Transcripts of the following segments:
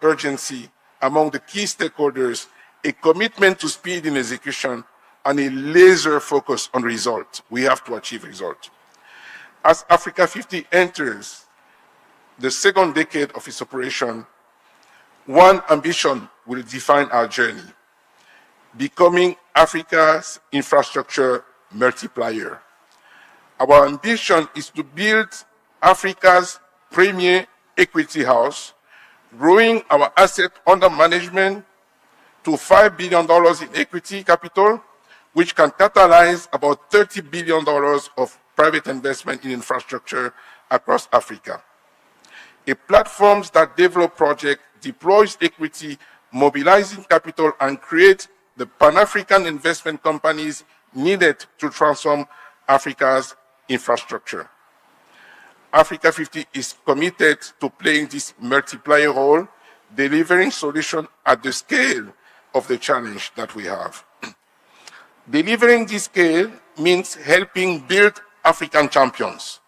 urgency among the key stakeholders, a commitment to speed in execution, and a laser focus on results. We have to achieve results. As Africa50 enters the second decade of its operation, one ambition will define our journey: becoming Africa's infrastructure multiplier. Our ambition is to build Africa's premier equity house, growing our asset under management to $5 billion in equity capital, which can catalyze about $30 billion of private investment in infrastructure across Africa. A platform that develops projects, deploys equity, mobilizing capital, and creates the Pan-African investment companies needed to transform Africa's infrastructure. Africa50 is committed to playing this multiplier role, delivering solutions at the scale of the challenge that we have. Delivering this scale means helping build African champions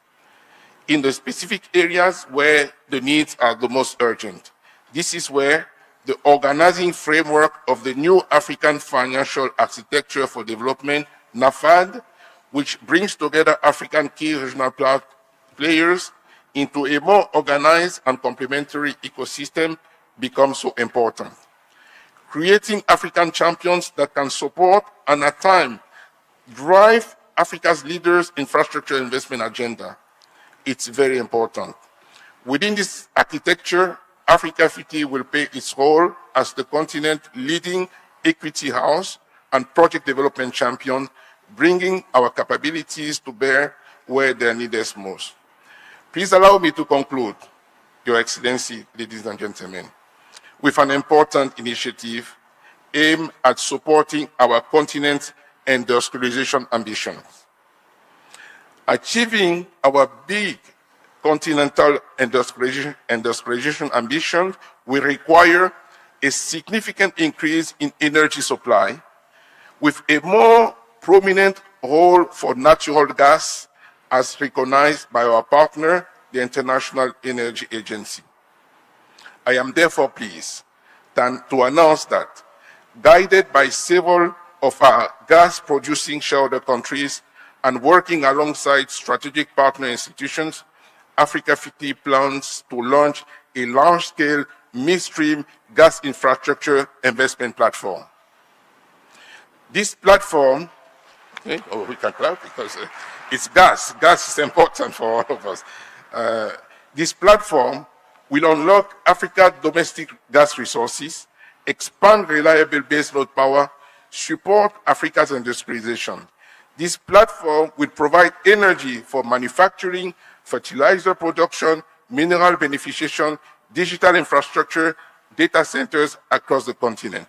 in the specific areas where the needs are the most urgent. This is where the organizing framework of the new African Financial Architecture for Development, NAFAD, which brings together African key regional players into a more organized and complementary ecosystem, becomes so important. Creating African champions that can support and at times drive Africa's leaders' infrastructure investment agenda. It's very important. Within this architecture, Africa50 will play its role as the continent's leading equity house and project development champion, bringing our capabilities to bear where they're needed most. Please allow me to conclude, Your Excellency, ladies and gentlemen, with an important initiative aimed at supporting our continent's industrialization ambitions. Achieving our big continental industrialization ambition will require a significant increase in energy supply, with a more prominent role for natural gas as recognized by our partner, the International Energy Agency. I am therefore pleased to announce that, guided by several of our gas-producing shareholder countries and working alongside strategic partner institutions, Africa50 plans to launch a large-scale midstream gas infrastructure investment platform. This platform, we can clap because it's gas. Gas is important for all of us. This platform will unlock Africa's domestic gas resources, expand reliable baseload power, support Africa's industrialization. This platform will provide energy for manufacturing, fertilizer production, mineral beneficiation, digital infrastructure, data centers across the continent.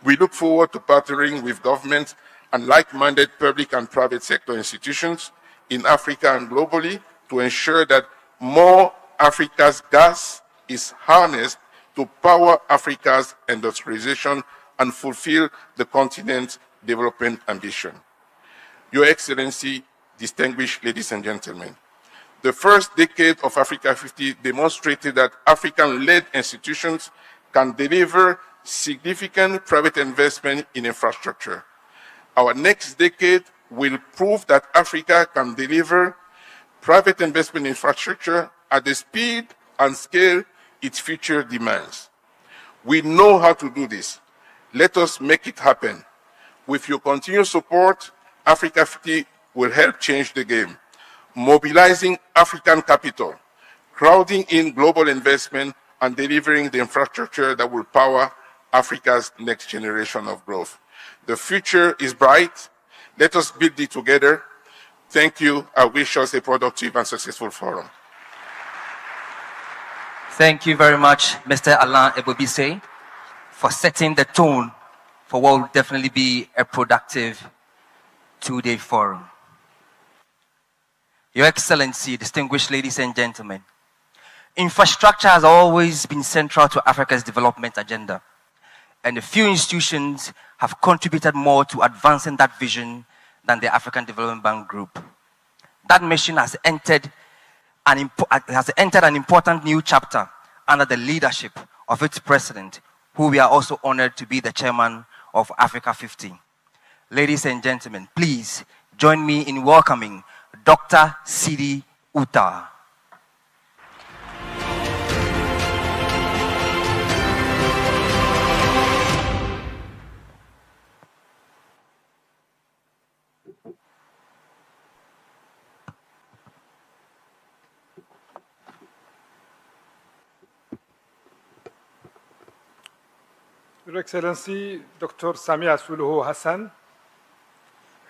We look forward to partnering with governments and like-minded public and private sector institutions in Africa and globally to ensure that more Africa's gas is harnessed to power Africa's industrialization and fulfill the continent's development ambition. Your Excellency, distinguished ladies and gentlemen, the first decade of Africa50 demonstrated that African-led institutions can deliver significant private investment in infrastructure. Our next decade will prove that Africa can deliver private investment in infrastructure at the speed and scale its future demands. We know how to do this. Let us make it happen. With your continued support, Africa50 will help change the game, mobilizing African capital, crowding in global investment, and delivering the infrastructure that will power Africa's next generation of growth. The future is bright. Let us build it together. Thank you. I wish us a productive and successful forum. Thank you very much, Mr. Alain Ebobisse, for setting the tone for what will definitely be a productive two-day forum. Your Excellency, distinguished ladies and gentlemen, infrastructure has always been central to Africa's development agenda, and a few institutions have contributed more to advancing that vision than the African Development Bank Group. That mission has entered an important new chapter under the leadership of its president, who we are also honored to be the chairman of Africa50. Ladies and gentlemen, please join me in welcoming Dr. Sidi Uta. Your Excellency, Dr. Samia Suluhu Hassan,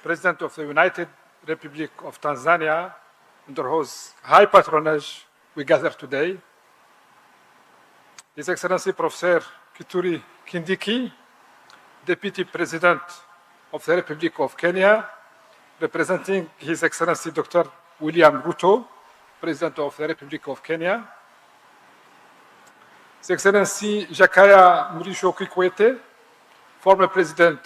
President of the United Republic of Tanzania, under whose high patronage we gather today, His Excellency Professor Kithure Kindiki, Deputy President of the Republic of Kenya, representing His Excellency Dr. William Ruto, President of the Republic of Kenya, His Excellency Jakaya Mrisho Kikwete, former President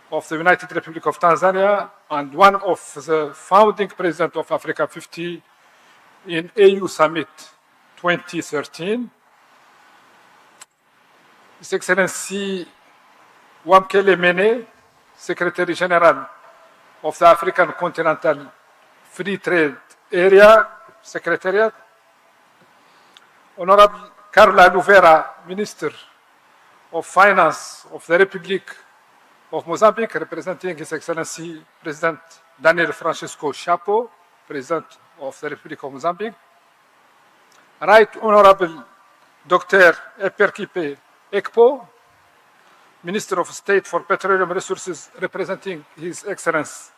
of the United Republic of Tanzania and one of the founding President of Africa50 in AU Summit 2013, His Excellency Wamkele Mene, Secretary General of the African Continental Free Trade Area Secretariat, Honorable Carla Luvera, Minister of Finance of the Republic of Mozambique, representing His Excellency President Daniel Francisco Chapo, President of the Republic of Mozambique. Right Honorable Dr. Eperkipe Ekpo, Minister of State for Petroleum Resources, representing His Excellency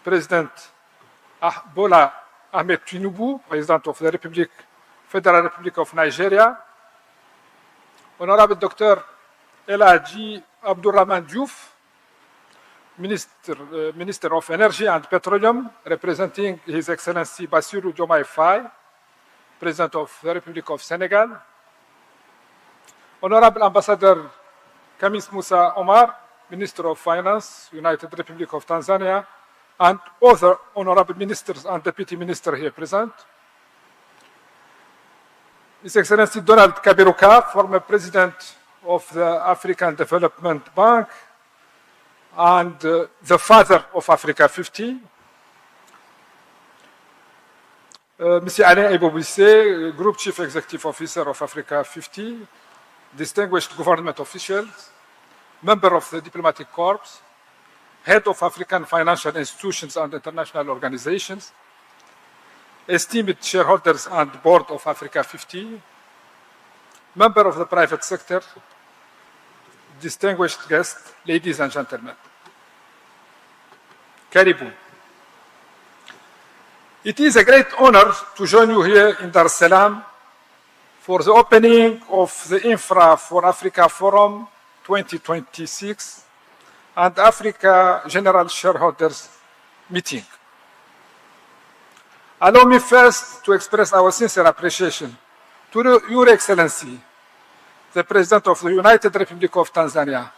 President Bola Ahmed Tinubu, President of the Federal Republic of Nigeria. Honorable Dr. Elaji Abdurrahman Diouf, Minister of Energy and Petroleum, representing His Excellency Bassirou Diomaye Faye, President of the Republic of Senegal. Honorable Ambassador Kamis Musa Omar, Minister of Finance, United Republic of Tanzania, and other honorable ministers and deputy ministers here present. His Excellency Donald Kaberuka, former President of the African Development Bank and the father of Africa50. Mr. Alain Ebobisse, Group Chief Executive Officer of Africa50, distinguished government officials, member of the Diplomatic Corps, Head of African Financial Institutions and International Organizations, esteemed shareholders and board of Africa50, member of the private sector, distinguished guests, ladies and gentlemen. Karibu. It is a great honor to join you here in Dar es Salaam for the opening of the Infra for Africa Forum 2026 and Africa General Shareholders Meeting. Allow me first to express our sincere appreciation to Your Excellency, the President of the United Republic of Tanzania,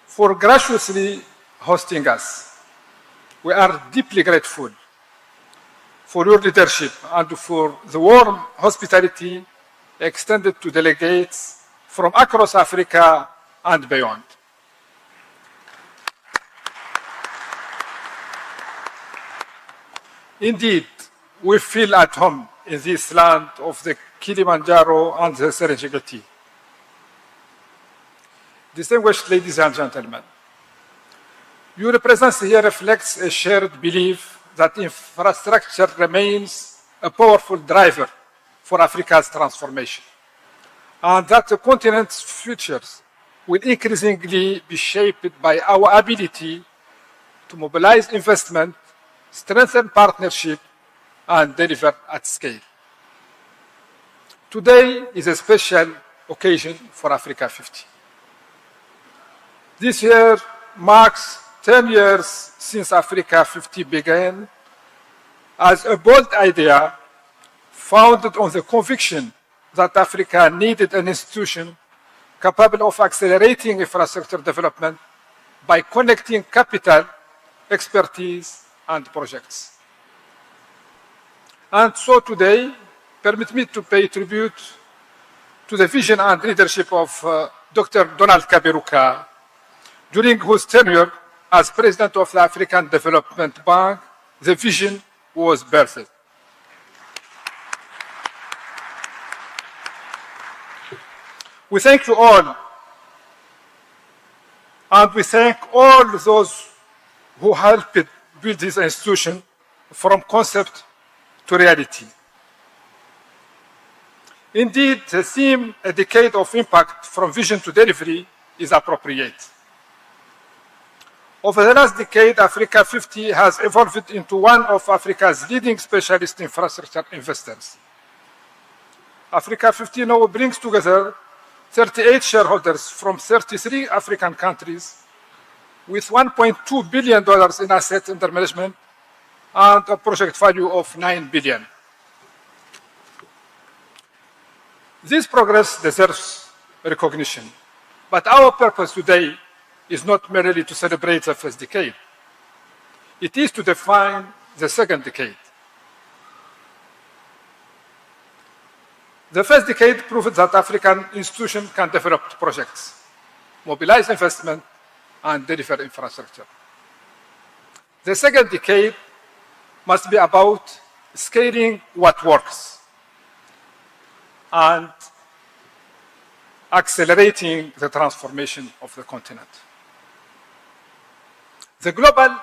for graciously hosting us. We are deeply grateful for your leadership and for the warm hospitality extended to delegates from across Africa and beyond. Indeed, we feel at home in this land of the Kilimanjaro and the Serengeti. Distinguished ladies and gentlemen, your presence here reflects a shared belief that infrastructure remains a powerful driver for Africa's transformation, and that the continent's futures will increasingly be shaped by our ability to mobilize investment, strengthen partnership, and deliver at scale. Today is a special occasion for Africa50. This year marks 10 years since Africa50 began as a bold idea founded on the conviction that Africa needed an institution capable of accelerating infrastructure development by connecting capital, expertise, and projects. And so today, permit me to pay tribute to the vision and leadership of Dr. Donald Kaberuka, during whose tenure as President of the African Development Bank, the vision was birthed. We thank you all, and we thank all those who helped build this institution from concept to reality. Indeed, the theme, a decade of impact from vision to delivery, is appropriate. Over the last decade, Africa50 has evolved into one of Africa's leading specialist infrastructure investors. Africa50 now brings together 38 shareholders from 33 African countries with $1.2 billion in assets under management and a project value of $9 billion. This progress deserves recognition, but our purpose today is not merely to celebrate the first decade. It is to define the second decade. The first decade proved that African institutions can develop projects, mobilize investment, and deliver infrastructure. The second decade must be about scaling what works and accelerating the transformation of the continent. The global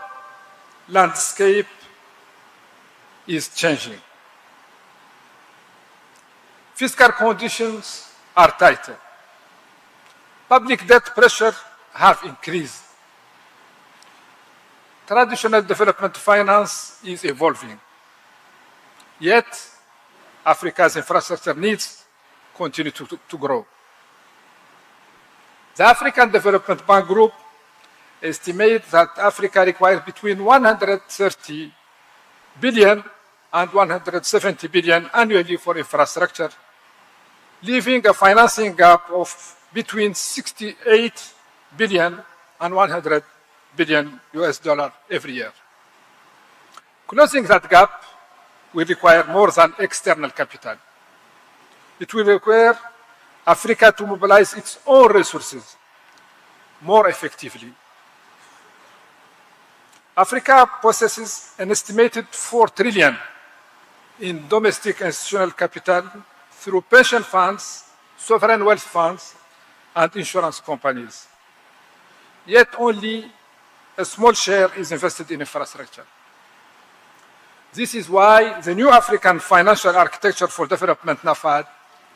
landscape is changing. Fiscal conditions are tighter. Public debt pressure have increased. Traditional development finance is evolving. Yet, Africa's infrastructure needs continue to grow. The African Development Bank Group estimates that Africa requires between 130 billion and 170 billion annually for infrastructure, leaving a financing gap of between 68 billion and 100 billion US dollar every year. Closing that gap will require more than external capital. It will require Africa to mobilize its own resources more effectively. Africa possesses an estimated 4 trillion in domestic institutional capital through pension funds, sovereign wealth funds, and insurance companies. Yet only a small share is invested in infrastructure. This is why the new African Financial Architecture for Development, NAFAD,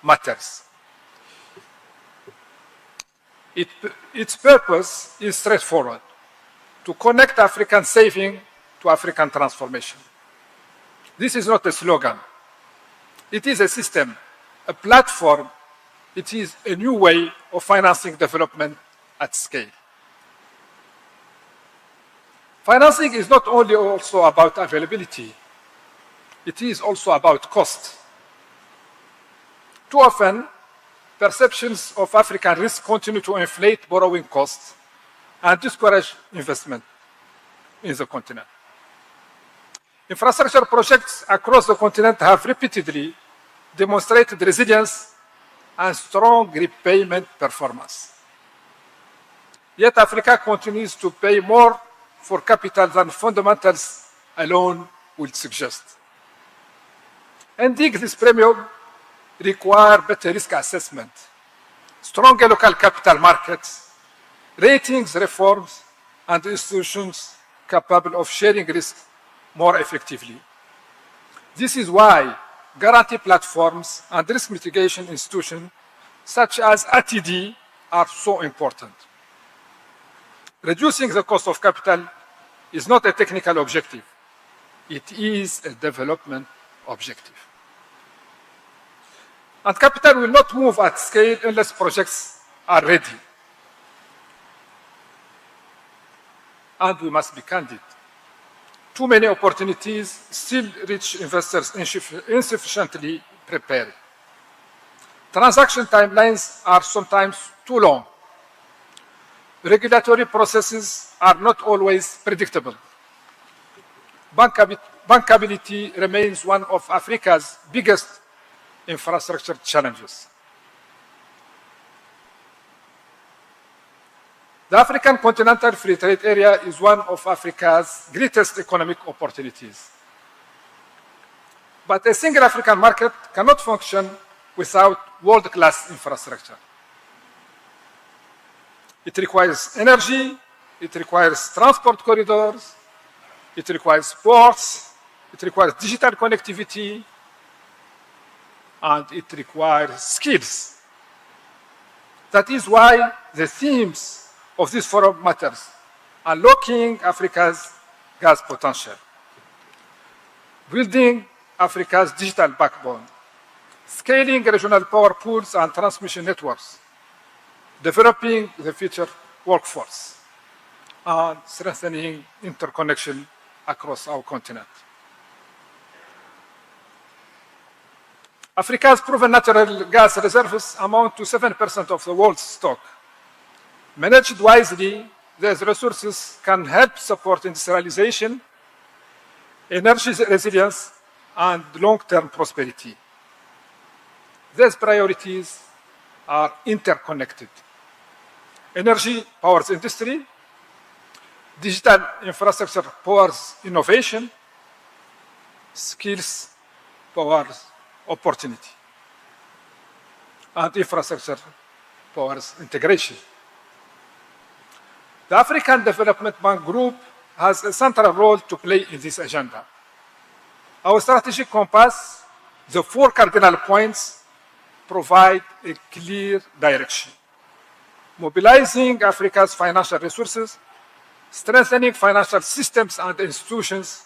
matters. Its purpose is straightforward: to connect African saving to African transformation. This is not a slogan. It is a system, a platform. It is a new way of financing development at scale. Financing is not only also about availability, it is also about cost. Too often, perceptions of African risk continue to inflate borrowing costs and discourage investment in the continent. Infrastructure projects across the continent have repeatedly demonstrated resilience and strong repayment performance. Yet Africa continues to pay more for capital than fundamentals alone would suggest. Ending this premium requires better risk assessment, stronger local capital markets, ratings reforms, and institutions capable of sharing risk more effectively. This is why guarantee platforms and risk mitigation institutions such as ATD are so important. Reducing the cost of capital is not a technical objective. It is a development objective. And capital will not move at scale unless projects are ready. And we must be candid. Too many opportunities still reach investors insufficiently prepared. Transaction timelines are sometimes too long. Regulatory processes are not always predictable. Bankability remains one of Africa's biggest infrastructure challenges. The African Continental Free Trade Area is one of Africa's greatest economic opportunities. But a single African market cannot function without world-class infrastructure. It requires energy, it requires transport corridors, it requires ports, it requires digital connectivity, and it requires skills. That is why the themes of this forum matters: unlocking Africa's gas potential, building Africa's digital backbone, scaling regional power pools and transmission networks, developing the future workforce, and strengthening interconnection across our continent. Africa's proven natural gas reserves amount to 7% of the world's stock. Managed wisely, these resources can help support industrialization, energy resilience, and long-term prosperity. These priorities are interconnected. Energy powers industry, digital infrastructure powers innovation, skills powers opportunity, and infrastructure powers integration. The African Development Bank Group has a central role to play in this agenda. Our strategic compass, the 4 cardinal points, provide a clear direction: mobilizing Africa's financial resources, strengthening financial systems and institutions,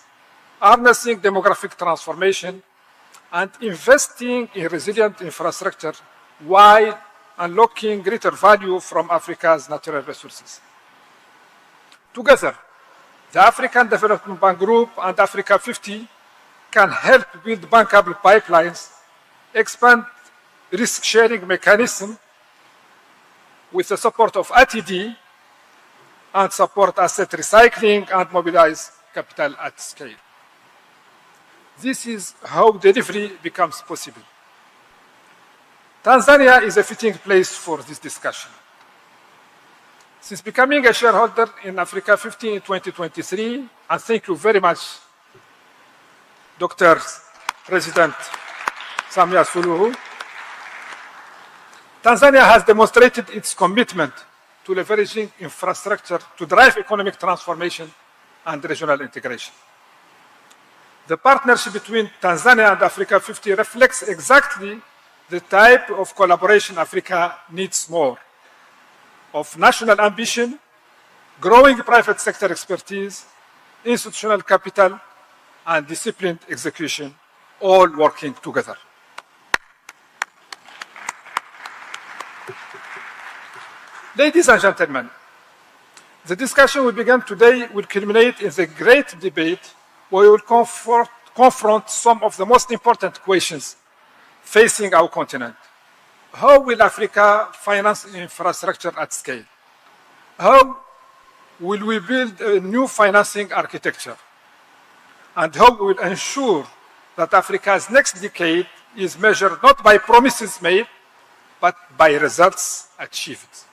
harnessing demographic transformation, and investing in resilient infrastructure while unlocking greater value from Africa's natural resources. Together, the African Development Bank Group and Africa50 can help build bankable pipelines, expand risk-sharing mechanisms with the support of ATD, and support asset recycling and mobilize capital at scale. This is how delivery becomes possible. Tanzania is a fitting place for this discussion. Since becoming a shareholder in Africa50 in 2023, and thank you very much, Dr. President Samia Suluhu, Tanzania has demonstrated its commitment to leveraging infrastructure to drive economic transformation and regional integration. The partnership between Tanzania and Africa50 reflects exactly the type of collaboration Africa needs more: of national ambition, growing private sector expertise, institutional capital, and disciplined execution, all working together. Ladies and gentlemen, the discussion we began today will culminate in the great debate where we will confront some of the most important questions facing our continent. How will Africa finance infrastructure at scale? How will we build a new financing architecture? And how we will ensure that Africa's next decade is measured not by promises made, but by results achieved?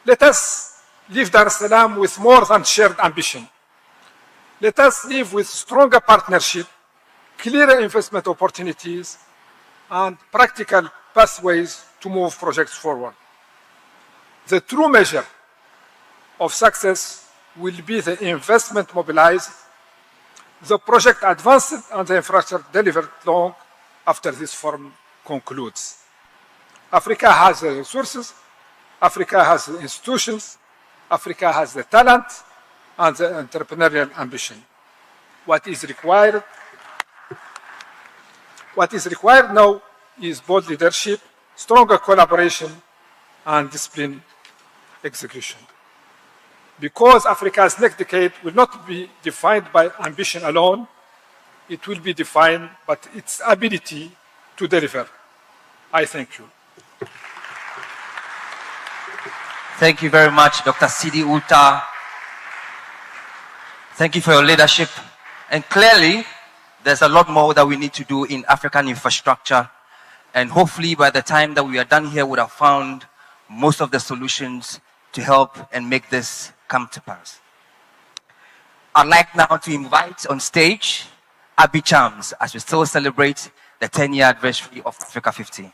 Let us leave Dar es Salaam with more than shared ambition. Let us live with stronger partnership, clearer investment opportunities, and practical pathways to move projects forward. The true measure of success will be the investment mobilized, the project advanced, and the infrastructure delivered long after this forum concludes. Africa has the resources, Africa has the institutions, Africa has the talent and the entrepreneurial ambition. What is required now is bold leadership, stronger collaboration, and disciplined execution. Because Africa's next decade will not be defined by ambition alone, it will be defined by its ability to deliver. I thank you. Thank you very much, Dr. Sidi Uta. Thank you for your leadership. And clearly, there's a lot more that we need to do in African infrastructure. And hopefully by the time that we are done here, we would have found most of the solutions to help and make this come to pass. I'd like now to invite on stage Abby Chams as we still celebrate the 10-year anniversary of Africa50.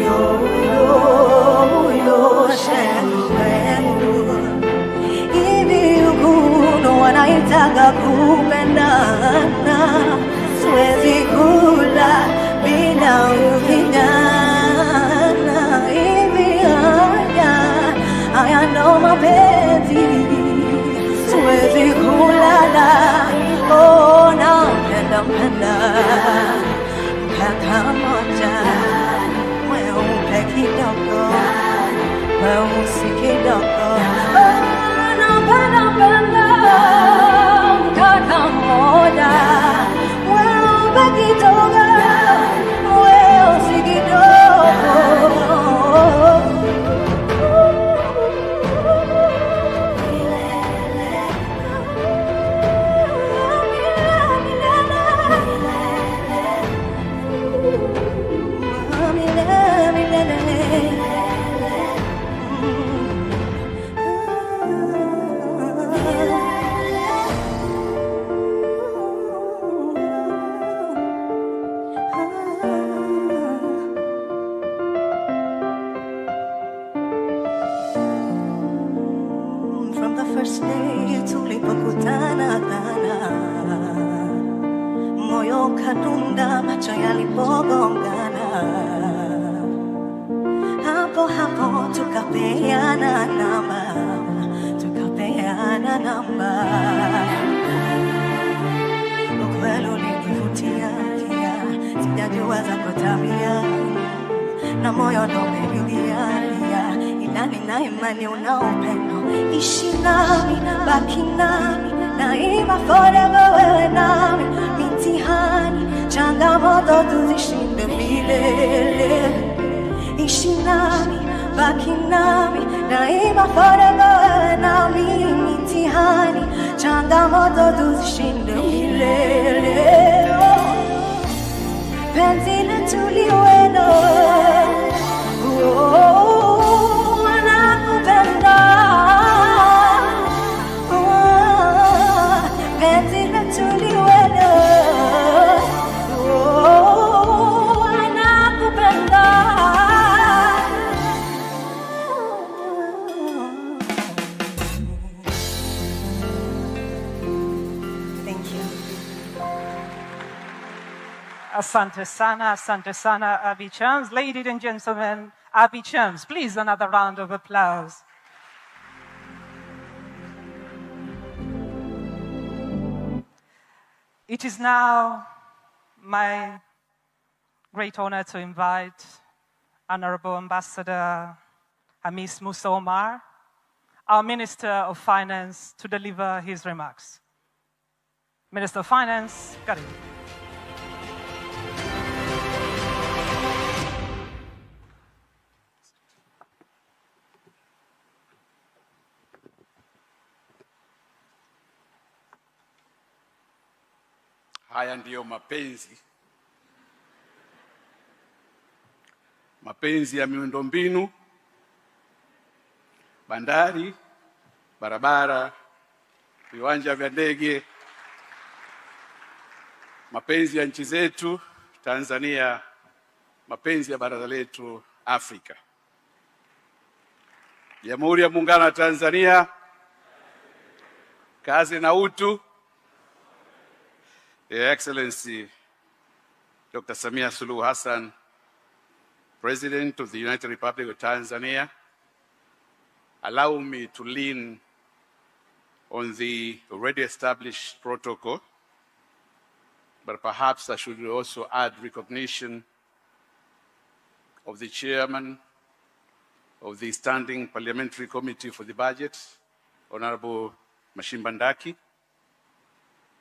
Yo, ukitaka kupendana, siwezi kula bila ukijana. Hivi haya ndo mapenzi, siwezi kulala. Oh, nampenda mpaka moja, mweupe kidogo, mweusi kidogo. Nampenda mpaka moja, mweupe kidogo, mweusi kidogo. From the first day tulipokutana, moyo kadunda, macho yalipogongana, hapo hapo tukapeana namba. Ukweli ulinivutia, sijajua zako tabia, na moyo ndo umeniudia, ila nina imani una upendo. Ishi nami, baki nami, daima forever wewe nami. Mitihani, changamoto tuzishinde milele. Ishi nami, baki nami, daima forever wewe nami. Mitihani, changamoto tuzishinde milele. Penzi letu liweno, nakupenda. Penzi letu liweno, nakupenda. Thank you. Asante sana, Abby Chams. Ladies and gentlemen, Abby Chams, please another round of applause. It is now my great honor to invite Honorable Ambassador Hamis Musa Omar, our Minister of Finance, to deliver his remarks. Minister of Finance, Karibu. Haya ndiyo mapenzi ya miundombinu, bandari, barabara, viwanja vya ndege, mapenzi ya nchi zetu Tanzania, mapenzi ya bara letu Afrika. Jamhuri ya Muungano wa Tanzania, kazi na utu. Your Excellency Dr. Samia Suluhu Hassan, President of the United Republic of Tanzania, allow me to lean on the already established protocol, but perhaps I should also add recognition of the Chairman of the Standing Parliamentary Committee for the Budget, Honorable Mashimbandaki,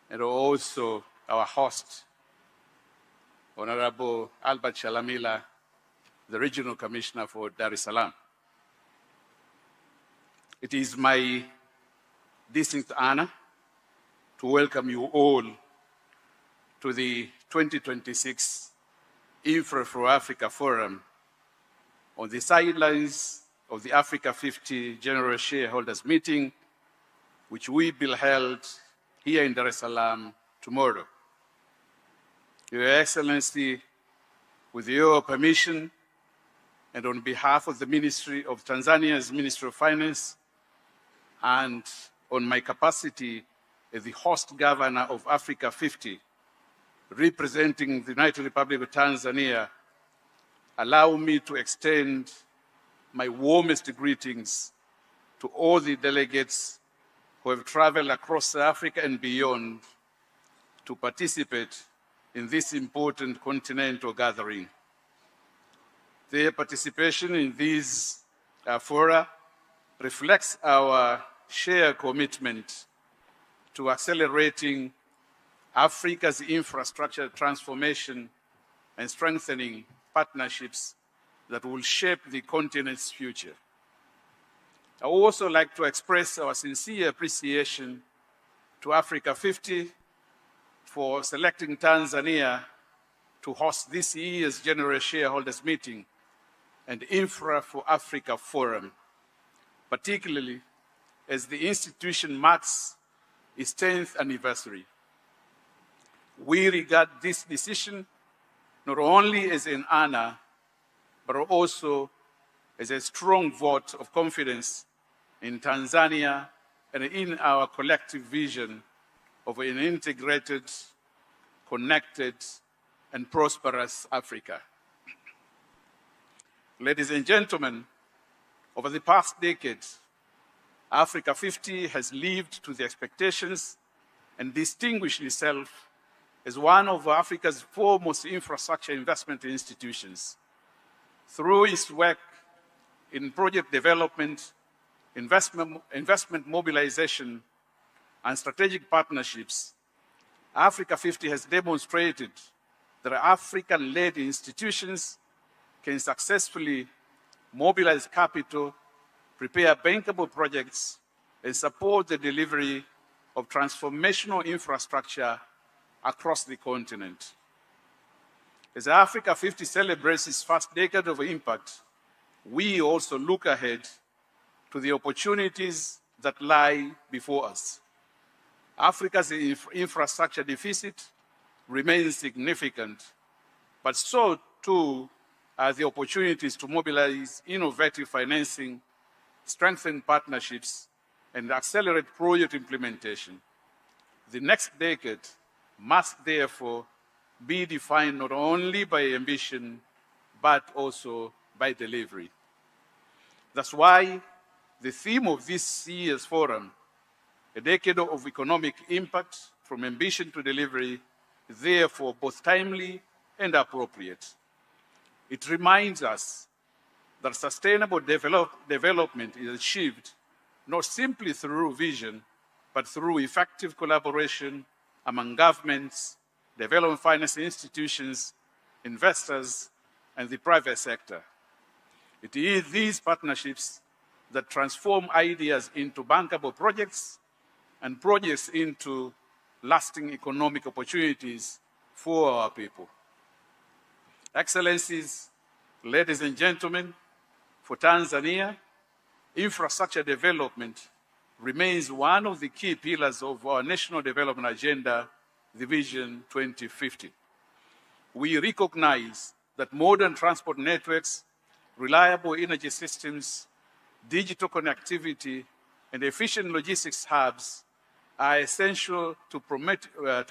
and also our host, Honorable Albert Shalamila, the Regional Commissioner for Dar es Salaam. It is my distinct honor to welcome you all to the 2026 Infra for Africa Forum on the sidelines of the Africa50 General Shareholders Meeting, which will be held here in Dar es Salaam tomorrow. Your Excellency, with your permission, and on behalf of the Ministry of Tanzania's Ministry of Finance, and on my capacity as the host governor of Africa50, representing the United Republic of Tanzania, allow me to extend my warmest greetings to all the delegates who have traveled across Africa and beyond to participate in this important continental gathering. Their participation in these fora reflects our shared commitment to accelerating Africa's infrastructure transformation and strengthening partnerships that will shape the continent's future. I would also like to express our sincere appreciation to Africa50 for selecting Tanzania to host this year's General Shareholders Meeting and Infra for Africa Forum, particularly as the institution marks its 10th anniversary. We regard this decision not only as an honor, but also as a strong vote of confidence in Tanzania and in our collective vision of an integrated, connected, and prosperous Africa. Ladies and gentlemen, over the past decade, Africa50 has lived to the expectations and distinguished itself as one of Africa's foremost infrastructure investment institutions. Through its work in project development, investment mobilization, and strategic partnerships, Africa50 has demonstrated that African-led institutions can successfully mobilize capital, prepare bankable projects, and support the delivery of transformational infrastructure across the continent. As Africa50 celebrates its first decade of impact, we also look ahead to the opportunities that lie before us. Africa's infrastructure deficit remains significant, but so too are the opportunities to mobilize innovative financing, strengthen partnerships, and accelerate project implementation. The next decade must therefore be defined not only by ambition, but also by delivery. That's why the theme of this year's forum, a decade of economic impact from ambition to delivery, is therefore both timely and appropriate. It reminds us that sustainable development is achieved not simply through vision, but through effective collaboration among governments, development finance institutions, investors, and the private sector. It is these partnerships that transform ideas into bankable projects and projects into lasting economic opportunities for our people. Excellencies, ladies and gentlemen, for Tanzania, infrastructure development remains one of the key pillars of our national development agenda, the Vision 2050. We recognize that modern transport networks, reliable energy systems, digital connectivity, and efficient logistics hubs are essential to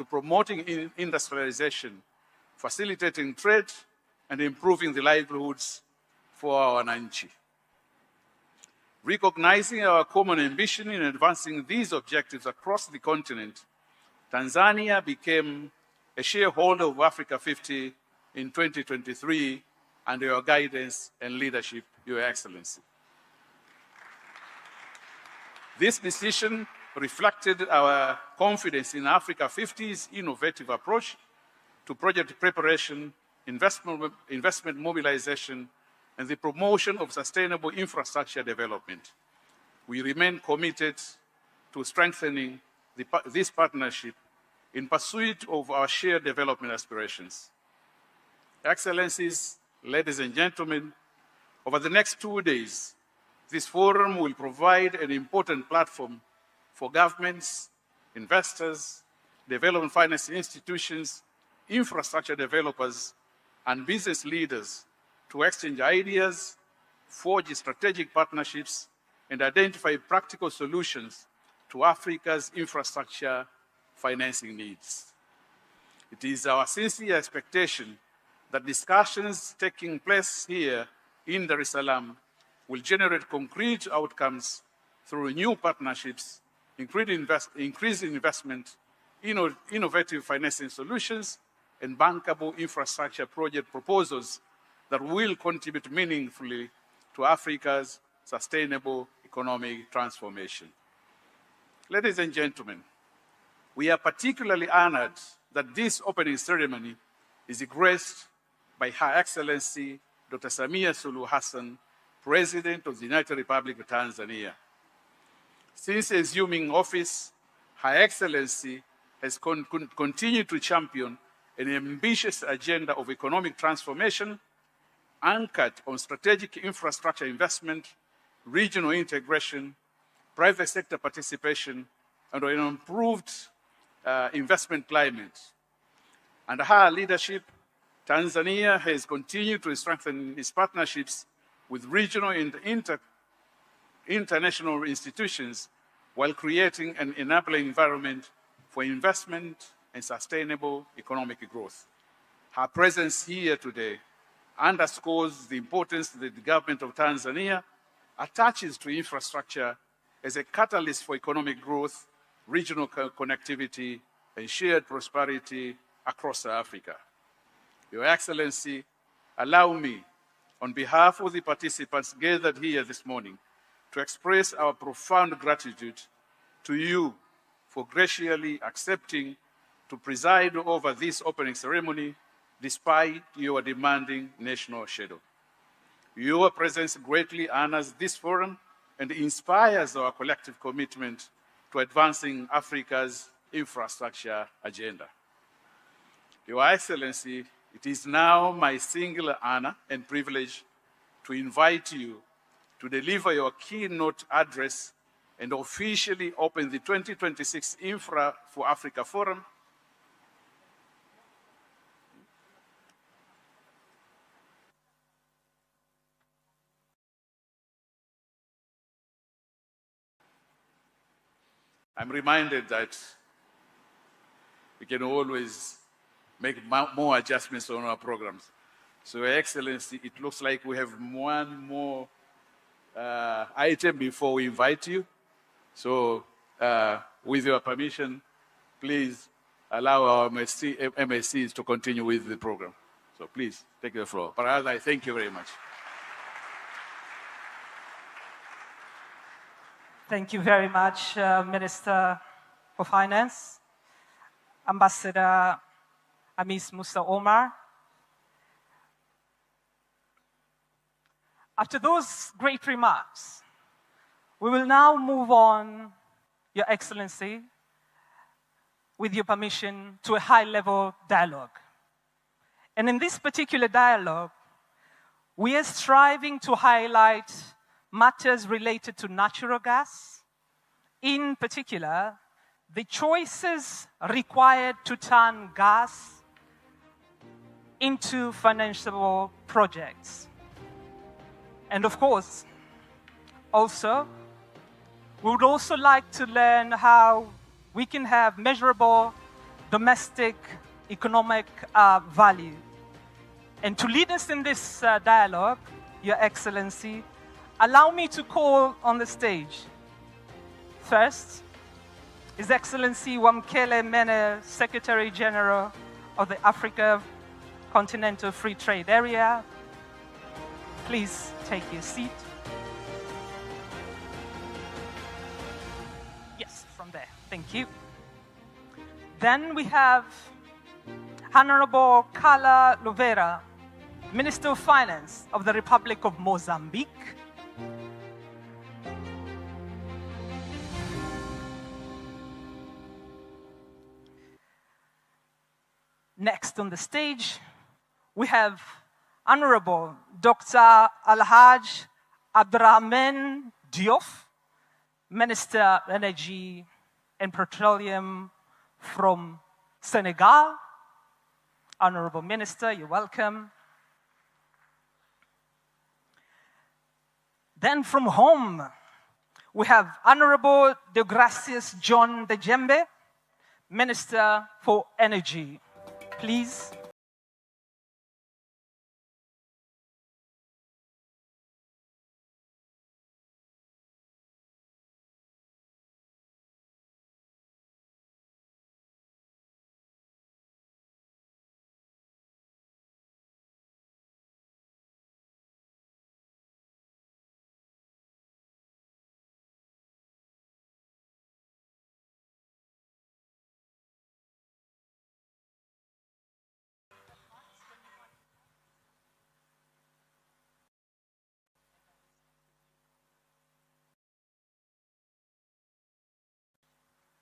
promoting industrialization, facilitating trade, and improving the livelihoods for our Wananchi. Recognizing our common ambition in advancing these objectives across the continent, Tanzania became a shareholder of Africa50 in 2023 under your guidance and leadership, Your Excellency. This decision reflected our confidence in Africa50's innovative approach to project preparation, investment mobilization, and the promotion of sustainable infrastructure development. We remain committed to strengthening this partnership in pursuit of our shared development aspirations. Excellencies, ladies and gentlemen, over the next 2 days, this forum will provide an important platform for governments, investors, development finance institutions, infrastructure developers, and business leaders to exchange ideas, forge strategic partnerships, and identify practical solutions to Africa's infrastructure financing needs. It is our sincere expectation that discussions taking place here in Dar es Salaam will generate concrete outcomes through new partnerships, increased investment, innovative financing solutions, and bankable infrastructure project proposals that will contribute meaningfully to Africa's sustainable economic transformation. Ladies and gentlemen, we are particularly honored that this opening ceremony is graced by Her Excellency Dr. Samia Suluhu Hassan, President of the United Republic of Tanzania. Since assuming office, Her Excellency has continued to champion an ambitious agenda of economic transformation anchored on strategic infrastructure investment, regional integration, private sector participation, and an improved investment climate. Under her leadership, Tanzania has continued to strengthen its partnerships with regional and international institutions while creating an enabling environment for investment and sustainable economic growth. Her presence here today underscores the importance that the government of Tanzania attaches to infrastructure as a catalyst for economic growth, regional connectivity, and shared prosperity across Africa. Your Excellency, allow me, on behalf of the participants gathered here this morning, to express our profound gratitude to you for graciously accepting to preside over this opening ceremony despite your demanding national schedule. Your presence greatly honors this forum and inspires our collective commitment to advancing Africa's infrastructure agenda. Your Excellency, it is now my singular honor and privilege to invite you to deliver your keynote address and officially open the 2026 Infra for Africa Forum. I'm reminded that we can always make more adjustments on our programs. So, Your Excellency, it looks like we have one more item before we invite you. So, with your permission, please allow our MSCs to continue with the program. So please, take the floor. Parada, I thank you very much. Thank you very much, Minister for Finance, Ambassador Hamis Musa Omar. After those great remarks, we will now move on, Your Excellency, with your permission, to a high-level dialogue. And in this particular dialogue, we are striving to highlight matters related to natural gas, in particular, the choices required to turn gas into financeable projects. And of course, also, we would also like to learn how we can have measurable domestic economic value. And to lead us in this dialogue, Your Excellency, allow me to call on the stage, first, His Excellency Wamkele Mene, Secretary General of the Africa Continental Free Trade Area. Please take your seat. Yes, from there. Thank you. Then we have Honorable Carla Louveira, Minister of Finance of the Republic of Mozambique. Next on the stage, we have Honorable Dr. Alhaj Abdrahman Diouf, Minister of Energy and Petroleum from Senegal. Honorable Minister, you're welcome. Then from home, we have Honorable Deogracias John Dejembe, Minister for Energy. Please.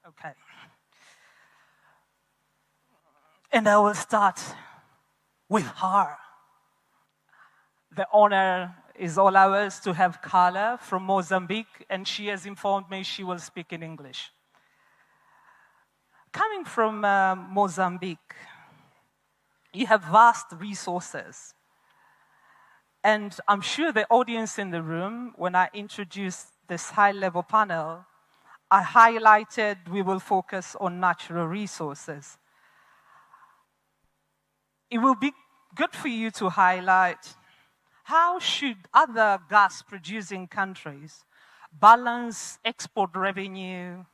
Okay. And I will start with her. The honor is all ours to have Carla from Mozambique, and she has informed me she will speak in English. Coming from Mozambique, you have vast resources. And I'm sure the audience in the room, when I introduced this high-level panel, I highlighted we will focus on natural resources. It will be good for you to highlight how should other gas-producing countries balance export revenue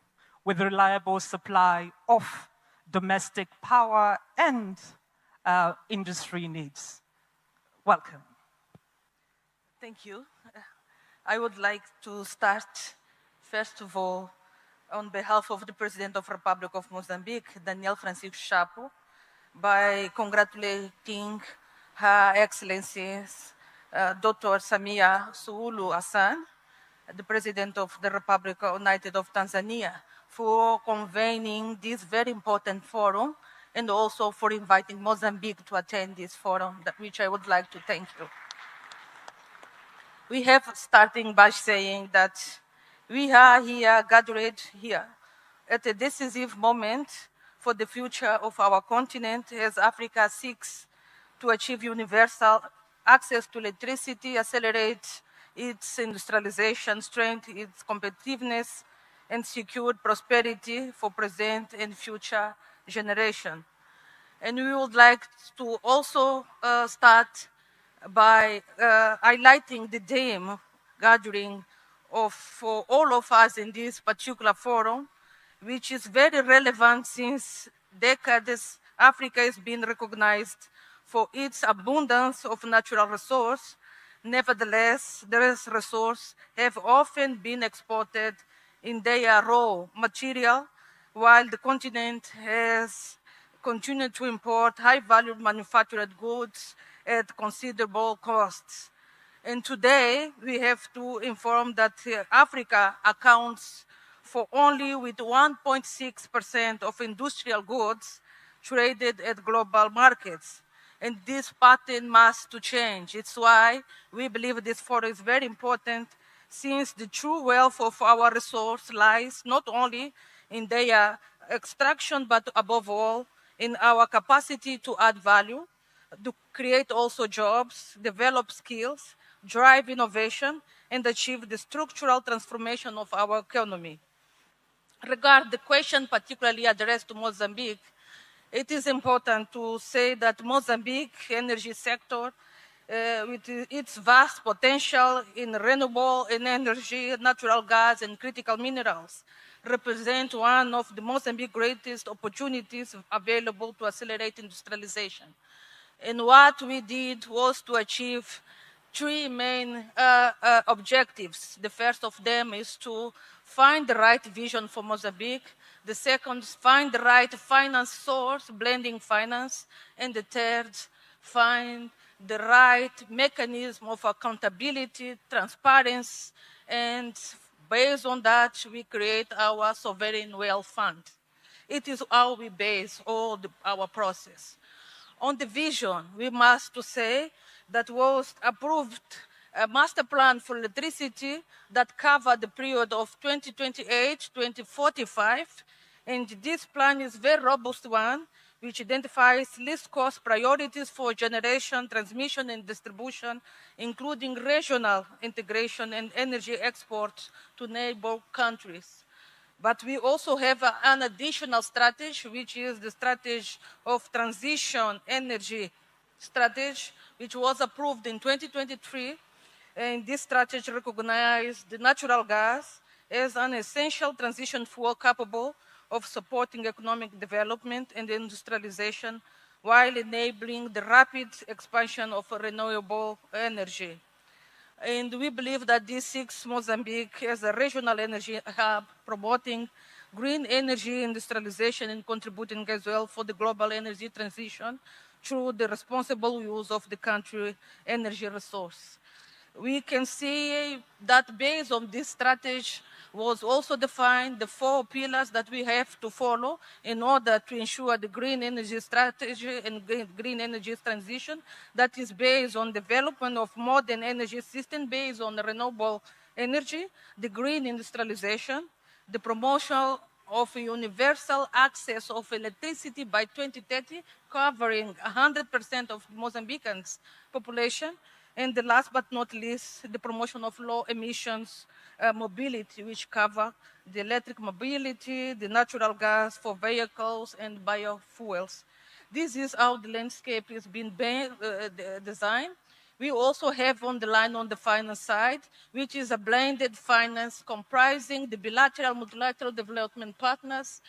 with reliable supply of domestic power and industry needs. Welcome. Thank you. I would like to start, first of all, on behalf of the President of the Republic of Mozambique, Daniel Francisco Chapo, by congratulating Her Excellencies Dr. Samia Suluhu Hassan, the President of the Republic United of Tanzania, for convening this very important forum and also for inviting Mozambique to attend this forum, which I would like to thank you. We have starting by saying that we are here, gathered here, at a decisive moment for the future of our continent as Africa seeks to achieve universal access to electricity, accelerate its industrialization, strengthen its competitiveness, and secure prosperity for present and future generations. And we would like to also start by highlighting the theme gathering for all of us in this particular forum, which is very relevant since decades. Africa has been recognized for its abundance of natural resources. Nevertheless, these resources have often been exported in their raw material, while the continent has continued to import high-value manufactured goods at considerable costs. And today, we have to inform that Africa accounts for only with 1.6% of industrial goods traded at global markets. And this pattern must to change. It's why we believe this forum is very important, since the true wealth of our resource lies not only in their extraction, but above all, in our capacity to add value, to create also jobs, develop skills, drive innovation, and achieve the structural transformation of our economy. Regarding the question particularly addressed to Mozambique, it is important to say that Mozambique energy sector, with its vast potential in renewable energy, natural gas, and critical minerals, represent one of the Mozambique's greatest opportunities available to accelerate industrialization. And what we did was to achieve three main objectives. The first of them is to find the right vision for Mozambique. The second is find the right finance source, blending finance. And the third, find the right mechanism of accountability, transparency, and based on that, we create our sovereign wealth fund. It is how we base all our process. On the vision, we must to say that was approved a master plan for electricity that covered the period of 2028-2045, and this plan is a very robust one, which identifies least cost priorities for generation, transmission, and distribution, including regional integration and energy exports to neighbor countries. But we also have an additional strategy, which is the strategy of transition energy strategy, which was approved in 2023. And this strategy recognized the natural gas as an essential transition fuel capable of supporting economic development and industrialization while enabling the rapid expansion of renewable energy. And we believe that this seeks Mozambique as a regional energy hub, promoting green energy industrialization and contributing as well for the global energy transition through the responsible use of the country's energy resource. We can see that based on this strategy was also defined the 4 pillars that we have to follow in order to ensure the green energy strategy and green energy transition that is based on development of modern energy system based on renewable energy, the green industrialization, the promotion of universal access of electricity by 2030, covering 100% of Mozambicans' population, and the last but not least, the promotion of low emissions mobility, which cover the electric mobility, the natural gas for vehicles, and biofuels. This is how the landscape is being designed. We also have on the line on the finance side, which is a blended finance comprising the bilateral, multilateral development partners,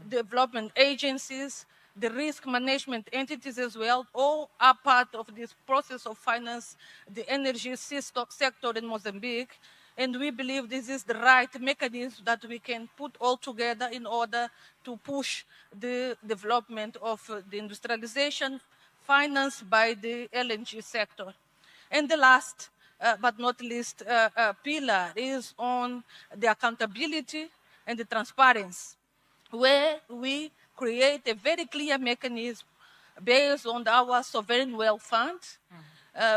development agencies, the risk management entities as well, all are part of this process of finance, the energy sector in Mozambique. And we believe this is the right mechanism that we can put all together in order to push the development of the industrialization financed by the LNG sector. And the last but not least pillar is on the accountability and the transparency, where we create a very clear mechanism based on our sovereign wealth fund,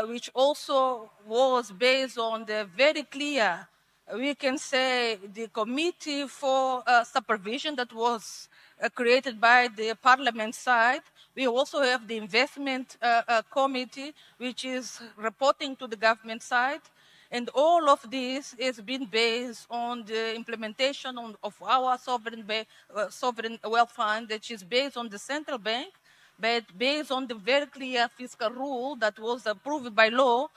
which also was based on the very clear, we can say, the committee for supervision that was created by the parliament side. We also have the investment committee, which is reporting to the government side. And all of this is being based on the implementation of our sovereign wealth fund, which is based on the central bank, but based on the very clear fiscal rule that was approved by law.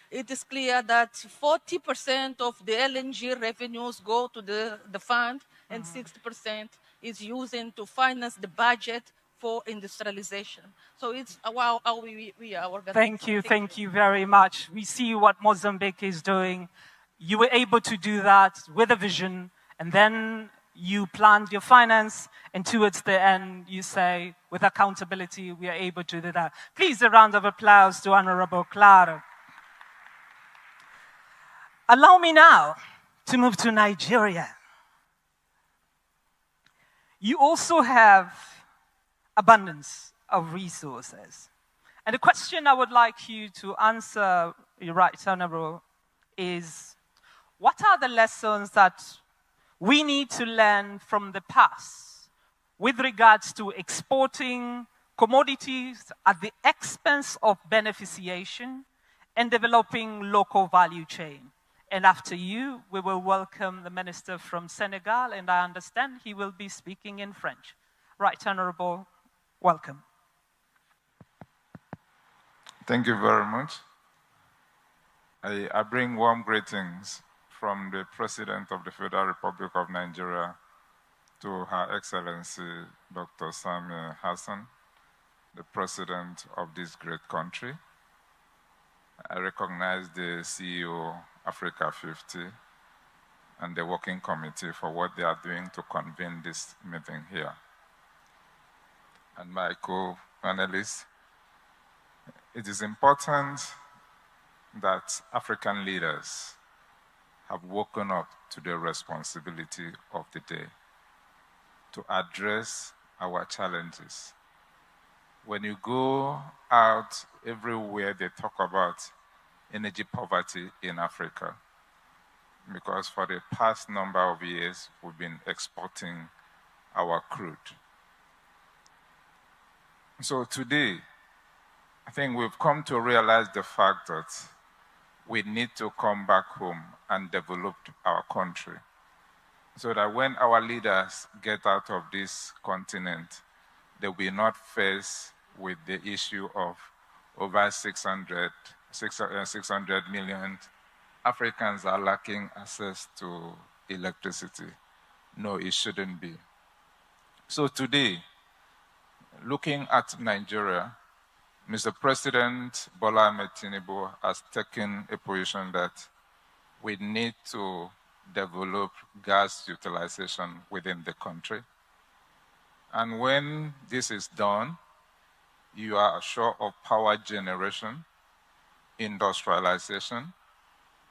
It is clear that 40% of the LNG revenues go to the fund, and 60% is using to finance the budget for industrialization. So it's how we are organizing. Thank you very much. We see what Mozambique is doing. You were able to do that with a vision, and then you planned your finance, and towards the end, you say, with accountability, we are able to do that. Please, a round of applause to Honorable Claro. Allow me now to move to Nigeria. You also have abundance of resources. And the question I would like you to answer, your Right Honorable, is what are the lessons that we need to learn from the past with regards to exporting commodities at the expense of beneficiation and developing local value chain? And after you, we will welcome the Minister from Senegal, and I understand he will be speaking in French. Right Honorable, welcome. Thank you very much. I bring warm greetings from the President of the Federal Republic of Nigeria to Her Excellency Dr. Samia Hassan, the President of this great country. I recognize the CEO Africa50 and the working committee for what they are doing to convene this meeting here. And my co-panelists, it is important that African leaders have woken up to the responsibility of the day to address our challenges. When you go out everywhere, they talk about energy poverty in Africa, because for the past number of years, we've been exporting our crude. So today, I think we've come to realize the fact that we need to come back home and develop our country. so that when our leaders get out of this continent, they will not face with the issue of over 600 million Africans are lacking access to electricity. No, it shouldn't be. So today, looking at Nigeria, Mr. President Bola Ahmed Tinubu has taken a position that we need to develop gas utilization within the country. And when this is done, you are assured of power generation, industrialization,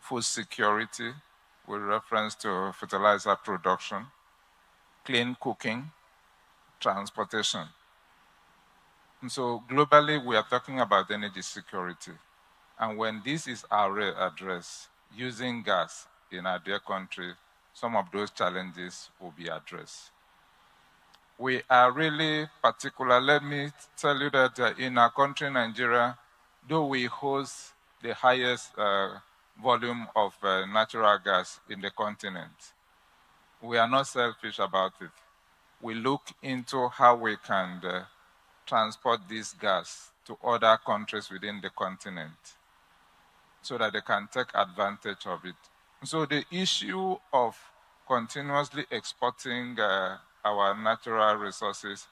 food security with reference to fertilizer production, clean cooking, transportation. And so globally, we are talking about energy security. And when this is addressed, using gas in our dear country, some of those challenges will be addressed. We are really particular. Let me tell you that in our country, Nigeria, though we host the highest volume of natural gas in the continent, we are not selfish about it. We look into how we can transport this gas to other countries within the continent so that they can take advantage of it. So the issue of continuously exporting our natural resources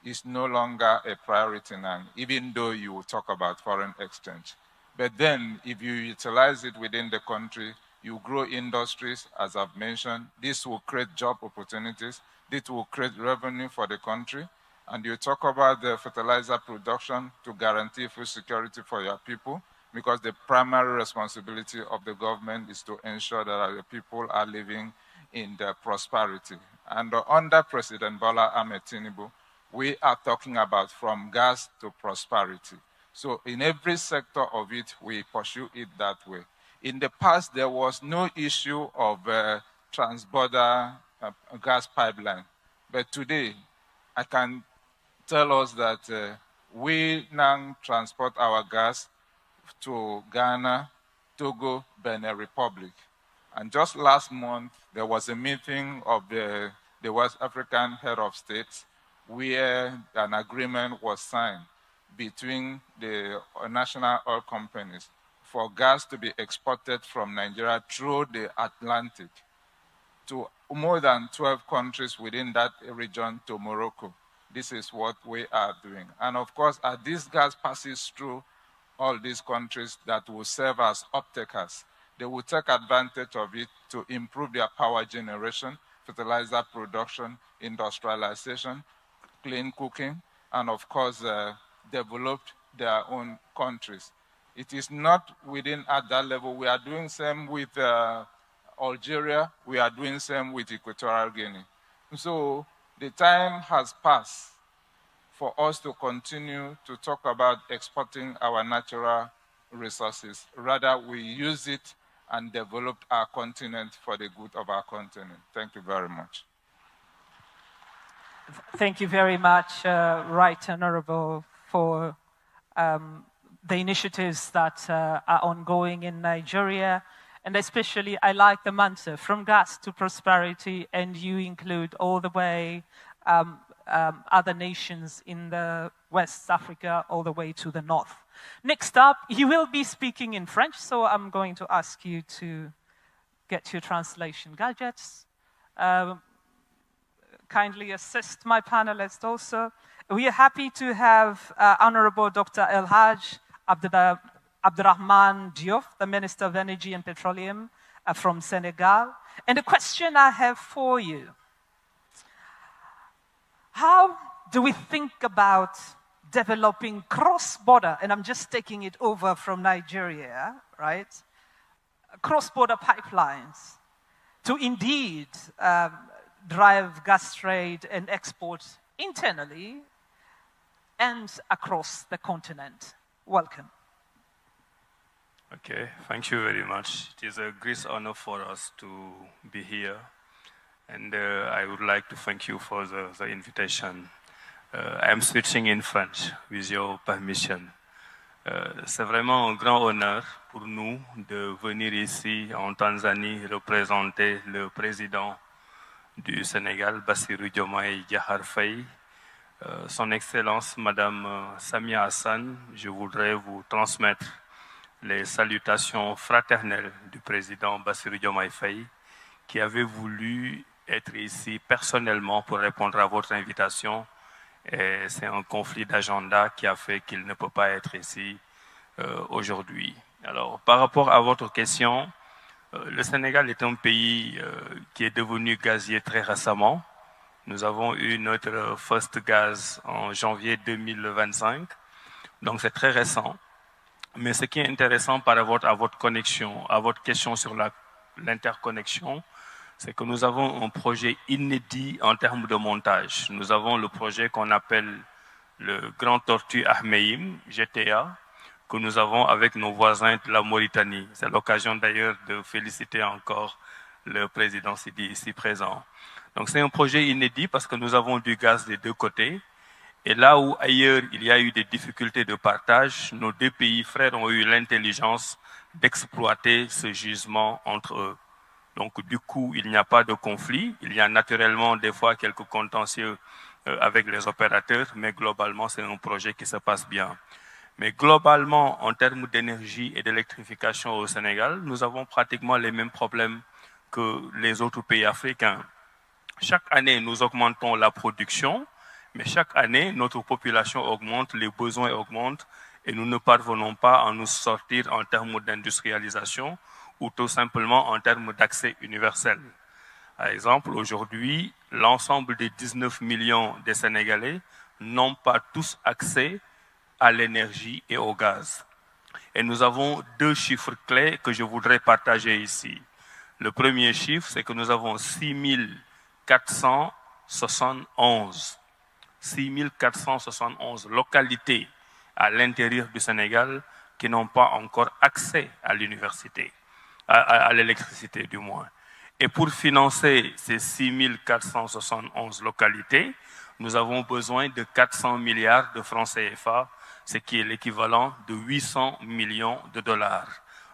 is no longer a priority now, even though you talk about foreign exchange. But then, if you utilize it within the country, you grow industries, as I've mentioned. This will create job opportunities. This will create revenue for the country. And you talk about the fertilizer production to guarantee food security for your people, because the primary responsibility of the government is to ensure that our people are living in the prosperity. And under President Bola Ahmed Tinubu, we are talking about from gas to prosperity. So in every sector of it, we pursue it that way. In the past, there was no issue of transborder gas pipeline. But today, I can tell us that we now transport our gas to Ghana, Togo, Benin Republic. And just last month, there was a meeting of the West African head of states where an agreement was signed between the national oil companies for gas to be exported from Nigeria through the Atlantic to more than 12 countries within that region to Morocco. This is what we are doing. And of course, as this gas passes through all these countries that will serve as off-takers, they will take advantage of it to improve their power generation, fertilizer production, industrialization, clean cooking, and of course, develop their own countries. It is not within at that level. We are doing same with Algeria. We are doing same with Equatorial Guinea. So the time has passed for us to continue to talk about exporting our natural resources. Rather, we use it and develop our continent for the good of our continent. Thank you very much. Thank you very much, Right Honorable, for the initiatives that are ongoing in Nigeria. And especially, I like the mantra, from gas to prosperity, and you include all the way other nations in the West Africa, all the way to the north. Next up, you will be speaking in French, so I'm going to ask you to get your translation gadgets. Kindly assist my panelists also. We are happy to have Honorable Dr. El Haj Abdurrahman Diouf, the Minister of Energy and Petroleum from Senegal. And the question I have for you, how do we think about developing cross-border, and I'm just taking it over from Nigeria, right? Cross-border pipelines to indeed drive gas trade and export internally and across the continent. Welcome. Okay, thank you very much. It is a great honor for us to be here. And I would like to thank you for the invitation. I am switching in French, with your permission. C'est vraiment un grand honneur pour nous de venir ici en Tanzanie représenter le président du Sénégal, Bassirou Diomaye Diakhar Faye, Son Excellence Madame Samia Hassan, je voudrais vous transmettre les salutations fraternelles du président Bassirou Diomaye Faye, qui avait voulu être ici personnellement pour répondre à votre invitation. Et c'est un conflit d'agenda qui a fait qu'il ne peut pas être ici aujourd'hui. Alors, par rapport à votre question, le Sénégal est un pays qui est devenu gazier très récemment. Nous avons eu notre first gaz en janvier 2025, donc c'est très récent. Mais ce qui est intéressant par rapport à votre connexion, à votre question sur l'interconnexion, c'est que nous avons un projet inédit en termes de montage. Nous avons le projet qu'on appelle le Grand Tortue Ahmeyim, GTA, que nous avons avec nos voisins de la Mauritanie. C'est l'occasion d'ailleurs de féliciter encore le président Sidi ici présent. Donc c'est un projet inédit parce que nous avons du gaz des deux côtés. Et là où ailleurs il y a eu des difficultés de partage, nos deux pays frères ont eu l'intelligence d'exploiter ce gisement entre eux. Donc du coup, il n'y a pas de conflit. Il y a naturellement des fois quelques contentieux avec les opérateurs, mais globalement c'est un projet qui se passe bien. Mais globalement, en termes d'énergie et d'électrification au Sénégal, nous avons pratiquement les mêmes problèmes que les autres pays africains. Chaque année, nous augmentons la production, mais chaque année, notre population augmente, les besoins augmentent et nous ne parvenons pas à nous sortir en termes d'industrialisation ou tout simplement en termes d'accès universel. Par exemple, aujourd'hui, l'ensemble des 19 millions de Sénégalais n'ont pas tous accès à l'énergie et au gaz. Et nous avons deux chiffres clés que je voudrais partager ici. Le premier chiffre, c'est que nous avons 6471 localités à l'intérieur du Sénégal qui n'ont pas encore accès à l'université, à l'électricité du moins. Et pour financer ces 6471 localités, nous avons besoin de 400 milliards de francs CFA, ce qui est l'équivalent de 800 millions de dollars.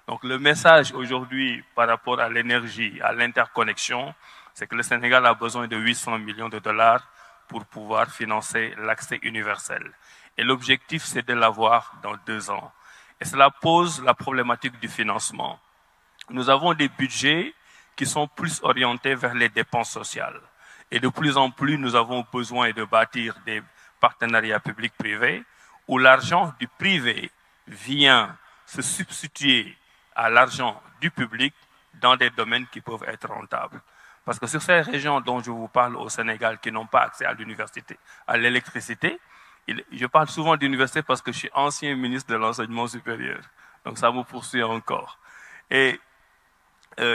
Donc le message aujourd'hui par rapport à l'énergie, à l'interconnexion, c'est que le Sénégal a besoin de 800 millions de dollars pour pouvoir financer l'accès universel. Et l'objectif, c'est de l'avoir dans 2 ans. Et cela pose la problématique du financement. Nous avons des budgets qui sont plus orientés vers les dépenses sociales. Et de plus en plus, nous avons besoin de bâtir des partenariats publics-privés où l'argent du privé vient se substituer à l'argent du public dans des domaines qui peuvent être rentables. Parce que sur ces régions dont je vous parle au Sénégal qui n'ont pas accès à l'université, à l'électricité, je parle souvent d'université parce que je suis ancien ministre de l'enseignement supérieur. Donc ça me poursuit encore. Et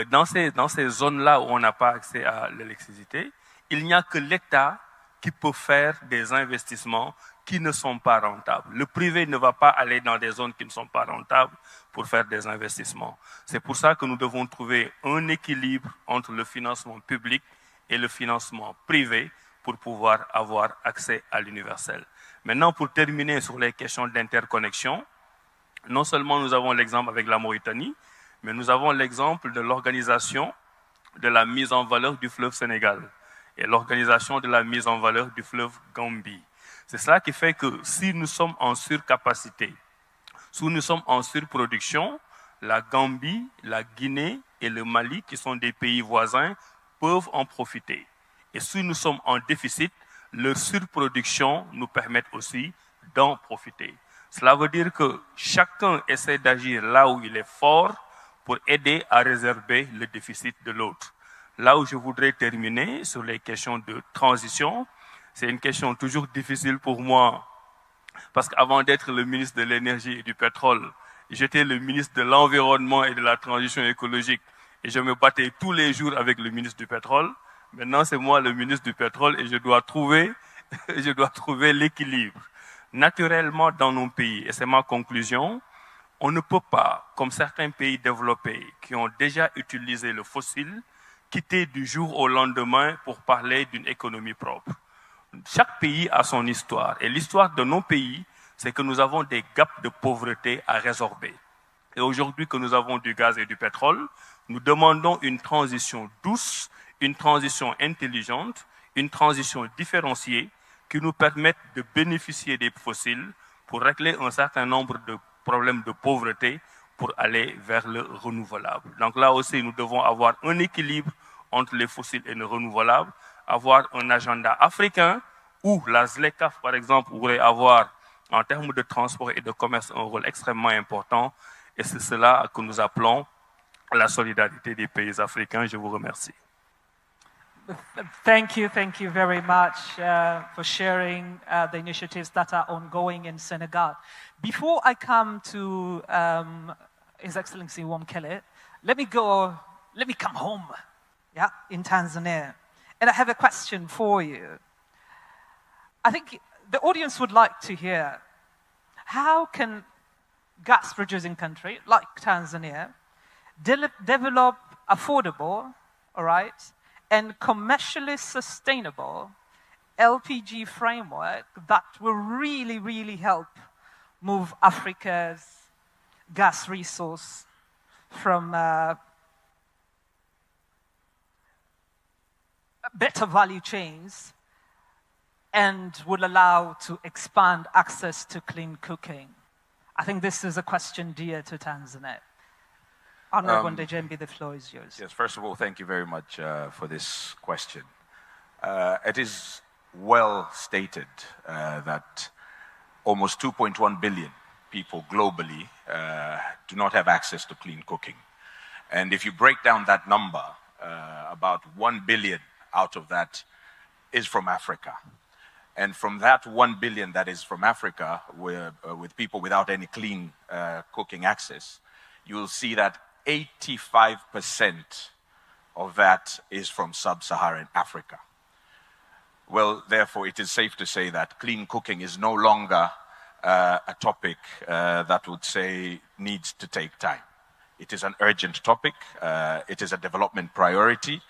dans ces zones-là où on n'a pas accès à l'électricité, il n'y a que l'État qui peut faire des investissements qui ne sont pas rentables. Le privé ne va pas aller dans des zones qui ne sont pas rentables pour faire des investissements. C'est pour ça que nous devons trouver un équilibre entre le financement public et le financement privé pour pouvoir avoir accès à l'universel. Maintenant, pour terminer sur les questions d'interconnexion, non seulement nous avons l'exemple avec la Mauritanie, mais nous avons l'exemple de l'organisation de la mise en valeur du fleuve Sénégal et l'organisation de la mise en valeur du fleuve Gambie. C'est cela qui fait que si nous sommes en surcapacité, si nous sommes en surproduction, la Gambie, la Guinée et le Mali, qui sont des pays voisins, peuvent en profiter. Et si nous sommes en déficit, leur surproduction nous permet aussi d'en profiter. Cela veut dire que chacun essaie d'agir là où il est fort pour aider à réserver le déficit de l'autre. Là où je voudrais terminer sur les questions de transition, c'est une question toujours difficile pour moi, parce qu'avant d'être le ministre de l'énergie et du pétrole, j'étais le ministre de l'environnement et de la transition écologique, et je me battais tous les jours avec le ministre du pétrole. Maintenant, c'est moi le ministre du pétrole et je dois trouver l'équilibre. Naturellement, dans nos pays, et c'est ma conclusion, on ne peut pas, comme certains pays développés qui ont déjà utilisé le fossile, quitter du jour au lendemain pour parler d'une économie propre. Chaque pays a son histoire. Et l'histoire de nos pays, c'est que nous avons des gaps de pauvreté à résorber. Et aujourd'hui que nous avons du gaz et du pétrole, nous demandons une transition douce, une transition intelligente, une transition différenciée qui nous permette de bénéficier des fossiles pour régler un certain nombre de problèmes de pauvreté pour aller vers le renouvelable. Donc là aussi, nous devons avoir un équilibre entre les fossiles et le renouvelable, avoir un agenda africain où la ZLECAf, par exemple, pourrait avoir, en termes de transport et de commerce, un rôle extrêmement important. Et c'est cela que nous appelons la solidarité des pays africains. Je vous remercie. Thank you very much for sharing the initiatives that are ongoing in Senegal. Before I come to His Excellency Wamkele, let me come home, yeah, in Tanzania. And I have a question for you. I think the audience would like to hear, how can gas-producing country like Tanzania develop affordable, all right, and commercially sustainable LPG framework that will really, really help move Africa's gas resource from better value chains and would allow to expand access to clean cooking? I think this is a question dear to Tanzania. Honorable Ndejembi, the floor is yours. Yes, first of all, thank you very much for this question. It is well stated that almost 2.1 billion people globally do not have access to clean cooking. And if you break down that number, about 1 billion out of that is from Africa. And from that 1 billion that is from Africa, with people without any clean cooking access, you will see that 85% of that is from sub-Saharan Africa. Well, therefore, it is safe to say that clean cooking is no longer a topic that would say needs to take time. It is an urgent topic. It is a development priority.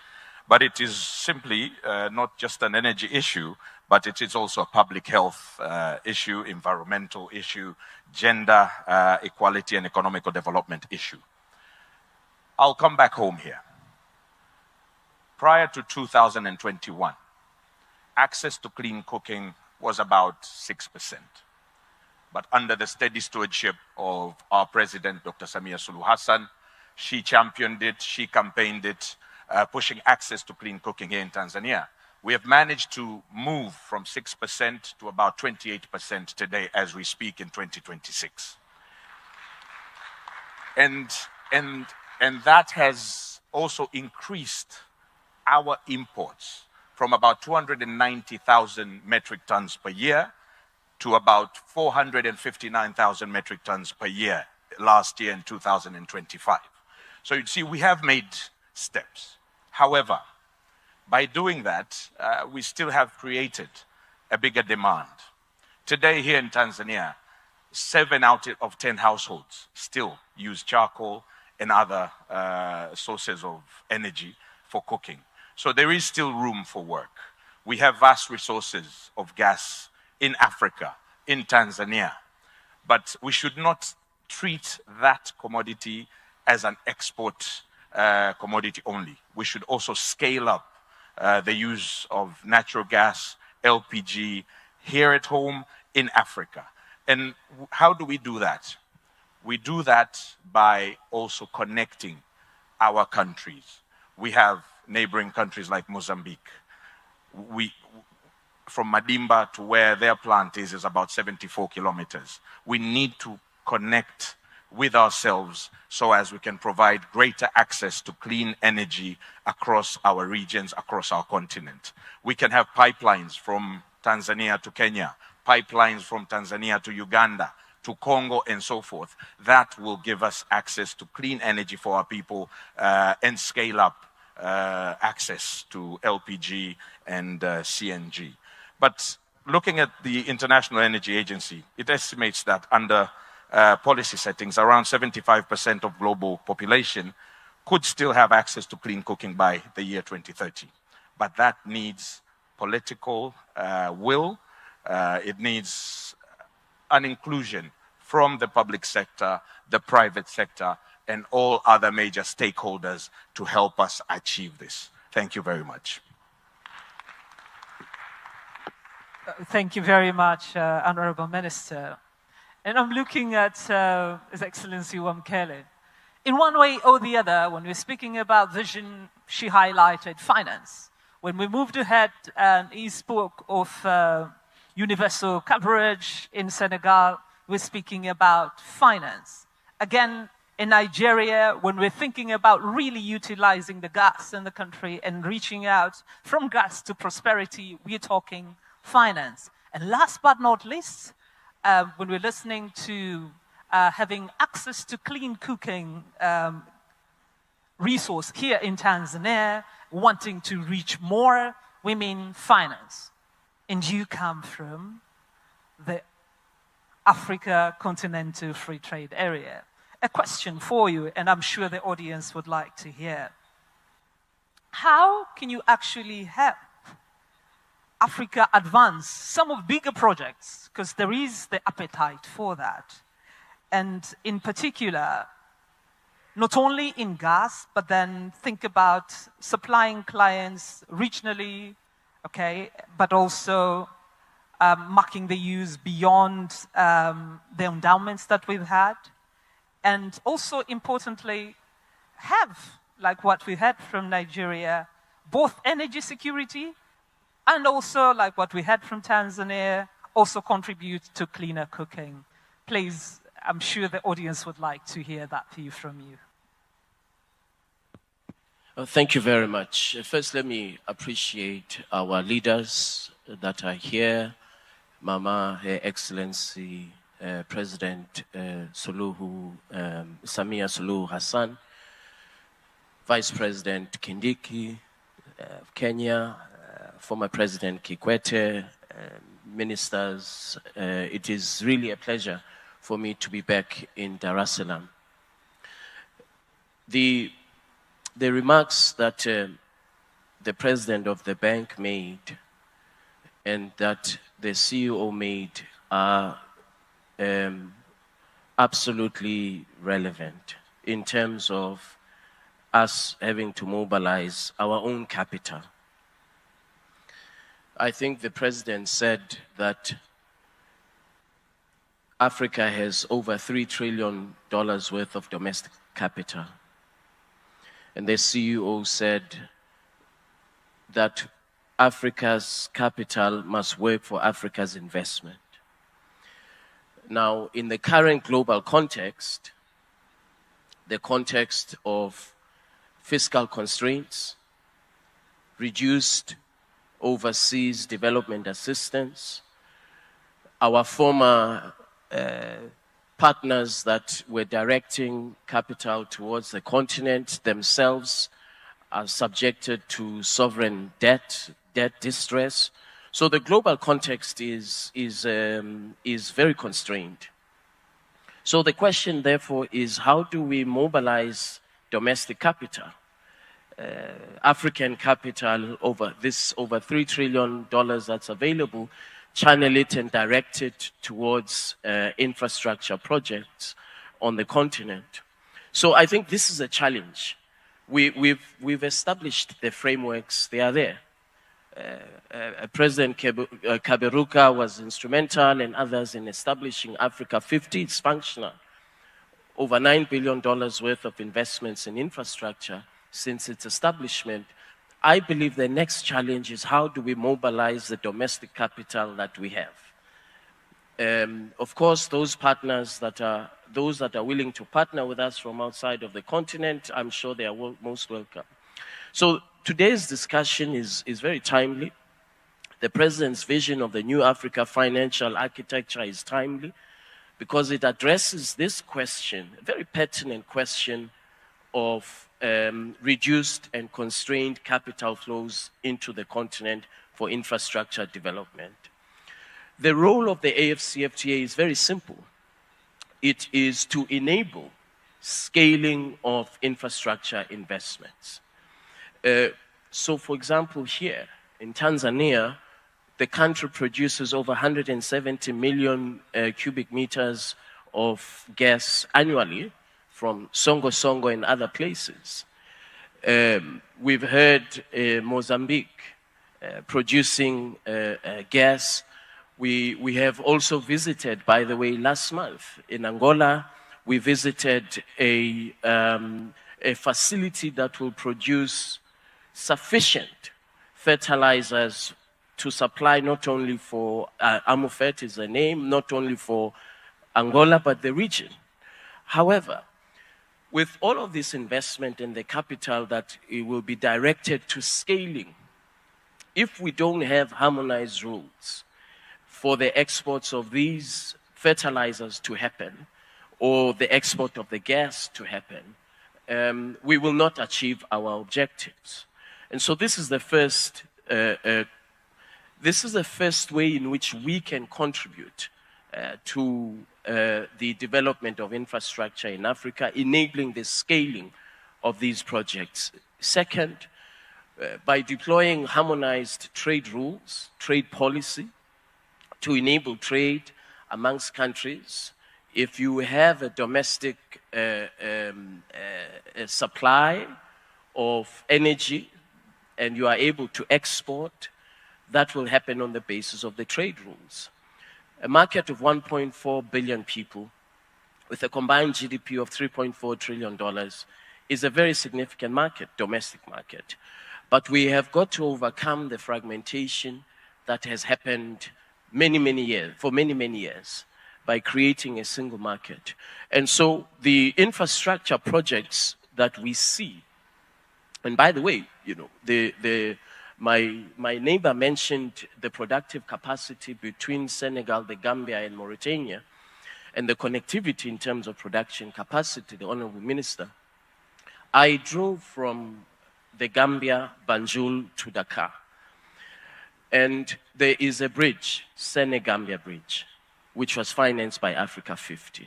But it is simply not just an energy issue, but it is also a public health issue, environmental issue, gender equality and economical development issue. I'll come back home here. Prior to 2021, access to clean cooking was about 6%. But under the steady stewardship of our president, Dr. Samia Suluhu Hassan, she championed it, she campaigned it, pushing access to clean cooking here in Tanzania. We have managed to move from 6% to about 28% today as we speak in 2026. And that has also increased our imports from about 290,000 metric tons per year to about 459,000 metric tons per year last year in 2025. So you see, we have made steps. However, by doing that, we still have created a bigger demand. Today here in Tanzania, 7 out of 10 households still use charcoal and other sources of energy for cooking. So there is still room for work. We have vast resources of gas in Africa, in Tanzania, but we should not treat that commodity as an export commodity only. We should also scale up the use of natural gas, LPG, here at home in Africa. And how do we do that? We do that by also connecting our countries. We have neighboring countries like Mozambique. From Madimba to where their plant is about 74 kilometers. We need to connect with ourselves so as we can provide greater access to clean energy across our regions, across our continent. We can have pipelines from Tanzania to Kenya, pipelines from Tanzania to Uganda, to Congo and so forth. That will give us access to clean energy for our people and scale up access to LPG and CNG. But looking at the International Energy Agency, it estimates that under policy settings, around 75% of global population could still have access to clean cooking by the year 2030. But that needs political will. It needs an inclusion from the public sector, the private sector, and all other major stakeholders to help us achieve this. Thank you very much. Thank you very much, Honorable Minister. And I'm looking at His Excellency Wamkele. In one way or the other, when we're speaking about vision, she highlighted finance. When we moved ahead and he spoke of universal coverage in Senegal, we're speaking about finance. Again, in Nigeria, when we're thinking about really utilizing the gas in the country and reaching out from gas to prosperity, we're talking finance. And last but not least, when we're listening to having access to clean cooking resource here in Tanzania, wanting to reach more, we mean finance. And you come from the Africa Continental Free Trade Area. A question for you, and I'm sure the audience would like to hear. How can you actually help Africa advance some of bigger projects? Because there is the appetite for that. And in particular, not only in gas, but then think about supplying clients regionally, okay, but also marking the use beyond the endowments that we've had. And also, importantly, have, like what we had from Nigeria, both energy security and also, like what we had from Tanzania, also contribute to cleaner cooking. Please, I'm sure the audience would like to hear that view from you. Thank you very much. First, let me appreciate our leaders that are here. Mama, Her Excellency, President Samia Suluhu Hassan, Vice President Kindiki of Kenya, former President Kikwete, ministers. It is really a pleasure for me to be back in Dar es Salaam. The remarks that the president of the bank made and that the CEO made are absolutely relevant in terms of us having to mobilize our own capital. I think the president said that Africa has over $3 trillion worth of domestic capital. And the CEO said that Africa's capital must work for Africa's investment. Now, in the current global context, the context of fiscal constraints, reduced overseas development assistance, our former partners that were directing capital towards the continent themselves are subjected to sovereign debt distress. So the global context is very constrained. So the question, therefore, is how do we mobilize domestic capital? African capital, over $3 trillion that's available, channel it and direct it towards infrastructure projects on the continent. So I think this is a challenge. We've established the frameworks, they are there. President Kaberuka was instrumental and others in establishing Africa50. It's functional. Over $9 billion worth of investments in infrastructure since its establishment. I believe the next challenge is how do we mobilize the domestic capital that we have. Of course, those partners that are willing to partner with us from outside of the continent, I'm sure they are most welcome. So today's discussion is very timely. The President's vision of the new Africa financial architecture is timely because it addresses this question, a very pertinent question of reduced and constrained capital flows into the continent for infrastructure development. The role of the AFCFTA is very simple. It is to enable scaling of infrastructure investments. So, for example, here in Tanzania, the country produces over 170 million cubic meters of gas annually from Songo Songo and other places. We've heard Mozambique producing gas. We have also visited, by the way, last month in Angola, we visited a facility that will produce sufficient fertilizers to supply not only for, Amufet is the name, not only for Angola, but the region. However, with all of this investment and the capital that it will be directed to scaling, if we don't have harmonized rules for the exports of these fertilizers to happen, or the export of the gas to happen, we will not achieve our objectives. And so this is the first way in which we can contribute to the development of infrastructure in Africa, enabling the scaling of these projects. Second, by deploying harmonized trade rules, trade policy, to enable trade amongst countries. If you have a domestic supply of energy and you are able to export, that will happen on the basis of the trade rules. A market of 1.4 billion people with a combined GDP of $3.4 trillion is a very significant market, domestic market. But we have got to overcome the fragmentation that has happened for many years by creating a single market. And so the infrastructure projects that we see, and by the way, you know, my neighbor mentioned the productive capacity between Senegal, the Gambia, and Mauritania, and the connectivity in terms of production capacity, the Honorable Minister. I drove from the Gambia, Banjul, to Dakar. And there is a bridge, Senegambia Bridge, which was financed by Africa50,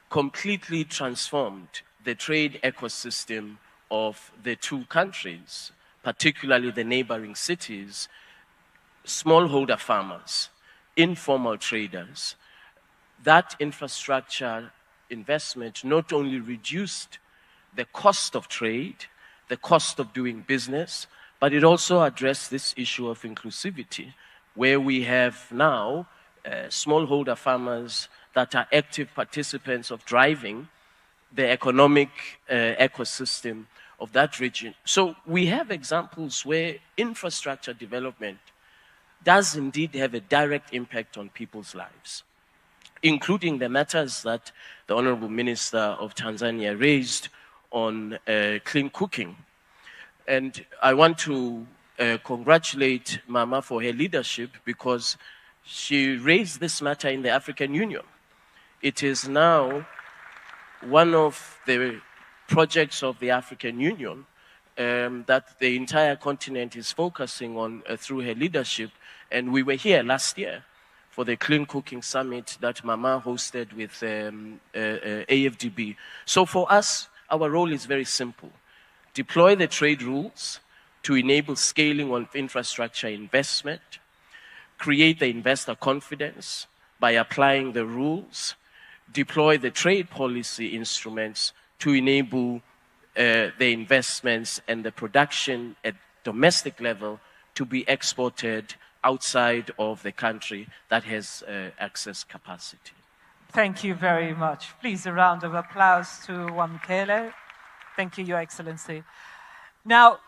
completely transformed the trade ecosystem of the two countries, particularly the neighboring cities, smallholder farmers, informal traders. That infrastructure investment not only reduced the cost of trade, the cost of doing business, but it also addressed this issue of inclusivity, where we have now smallholder farmers that are active participants of driving the economic ecosystem of that region. So we have examples where infrastructure development does indeed have a direct impact on people's lives, including the matters that the Honorable Minister of Tanzania raised on clean cooking. And I want to congratulate Mama for her leadership, because she raised this matter in the African Union. It is now one of the projects of the African Union that the entire continent is focusing on through her leadership. And we were here last year for the Clean Cooking Summit that Mama hosted with AFDB. So for us, our role is very simple. Deploy the trade rules to enable scaling of infrastructure investment, create the investor confidence by applying the rules, deploy the trade policy instruments to enable the investments and the production at domestic level to be exported outside of the country that has access capacity. Thank you very much. Please, a round of applause to Wamkele. Thank you, Your Excellency. Now,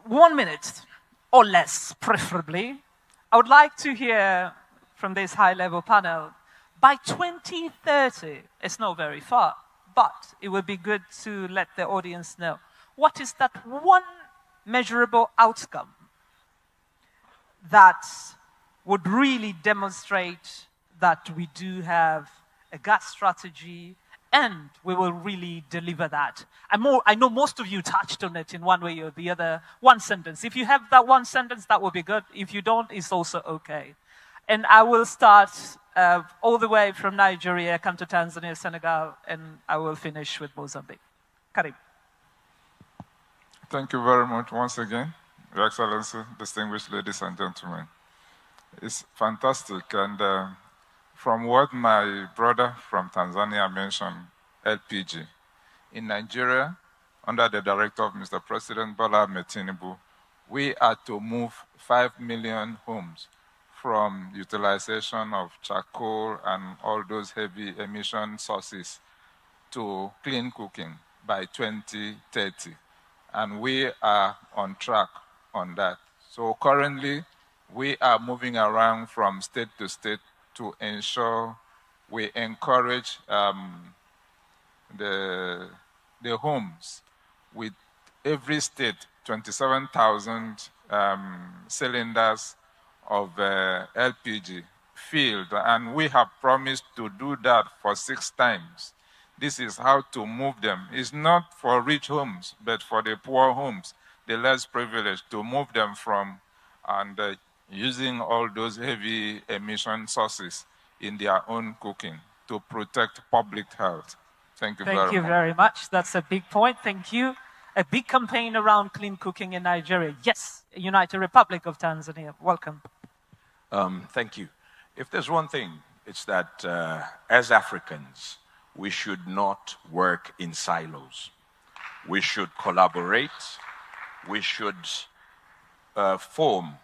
1 minute or less, preferably, I would like to hear from this high-level panel, by 2030, it's not very far, but it would be good to let the audience know, what is that one measurable outcome that would really demonstrate that we do have a gas strategy and we will really deliver that? I know most of you touched on it in one way or the other. One sentence. If you have that one sentence, that would be good. If you don't, it's also okay. And I will start all the way from Nigeria, come to Tanzania, Senegal, and I will finish with Mozambique. Karibu. Thank you very much once again, Your Excellency, distinguished ladies and gentlemen. It's fantastic, and from what my brother from Tanzania mentioned, LPG. In Nigeria, under the directive of Mr. President Bola Ahmed Tinubu, we are to move 5 million homes from utilization of charcoal and all those heavy emission sources to clean cooking by 2030. And we are on track on that. So currently, we are moving around from state to state to ensure we encourage the homes with every state 27,000 cylinders of LPG filled, and we have promised to do that for 6 times. This is how to move them. It's not for rich homes, but for the poor homes, the less privileged, to move them from and using all those heavy emission sources in their own cooking to protect public health. Thank you very much. Thank you very much. That's a big point. Thank you. A big campaign around clean cooking in Nigeria. Yes, United Republic of Tanzania. Welcome. Thank you. If there's one thing, it's that as Africans, we should not work in silos. We should collaborate. We should form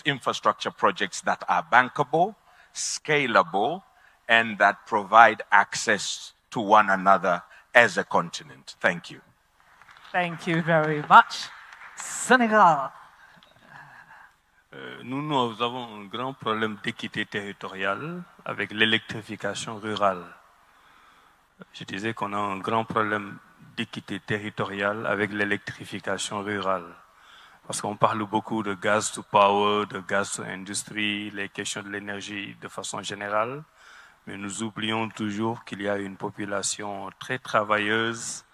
infrastructure projects that are bankable, scalable, and that provide access to one another as a continent. Thank you. Thank you very much. Senegal. Nous avons un grand problème d'équité territoriale avec l'électrification rurale. Je disais qu'on a un grand problème d'équité territoriale avec l'électrification rurale. Parce qu'on parle beaucoup de gaz to power, de gaz to industrie, les questions de l'énergie de façon générale, mais nous oublions toujours qu'il y a une population très travailleuse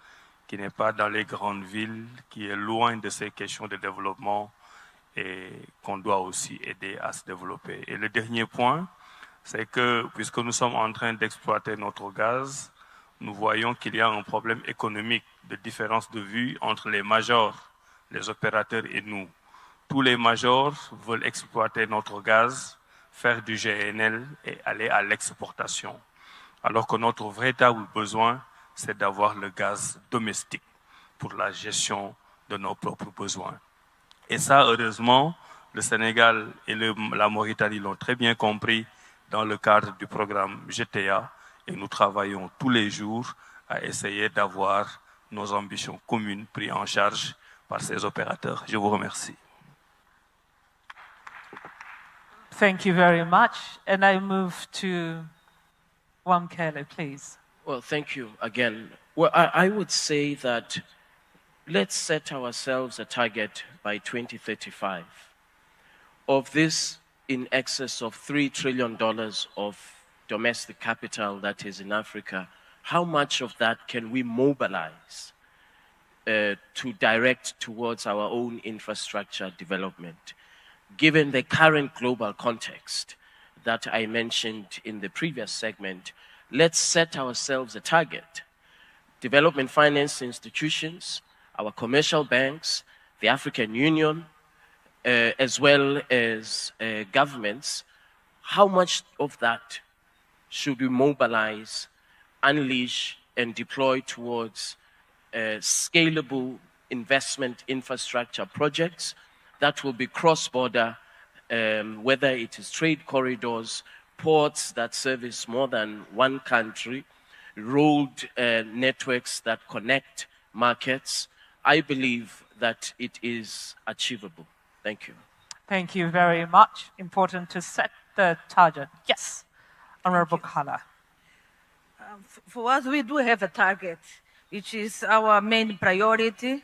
qui n'est pas dans les grandes villes, qui est loin de ces questions de développement et qu'on doit aussi aider à se développer. Et le dernier point, c'est que puisque nous sommes en train d'exploiter notre gaz, nous voyons qu'il y a un problème économique de différence de vue entre les majors, les opérateurs et nous. Tous les majors veulent exploiter notre gaz, faire du GNL et aller à l'exportation. Alors que notre véritable besoin, c'est d'avoir le gaz domestique pour la gestion de nos propres besoins. Et ça, heureusement, le Sénégal et la Mauritanie l'ont très bien compris dans le cadre du programme GTA et nous travaillons tous les jours à essayer d'avoir nos ambitions communes prises en charge par ces opérateurs. Je vous remercie. Thank you very much. And I move to Wamkele, please. Well, thank you again. Well, I would say that let's set ourselves a target by 2035 of this in excess of $3 trillion of domestic capital that is in Africa. How much of that can we mobilize to direct towards our own infrastructure development? Given the current global context that I mentioned in the previous segment, let's set ourselves a target. Development finance institutions, our commercial banks, the African Union, as well as governments, how much of that should we mobilize, unleash, and deploy towards scalable investment infrastructure projects that will be cross-border, whether it is trade corridors, ports that service more than one country, road networks that connect markets. I believe that it is achievable. Thank you. Thank you very much. Important to set the target. Yes, Honorable Kala. For us, we do have a target, which is our main priority,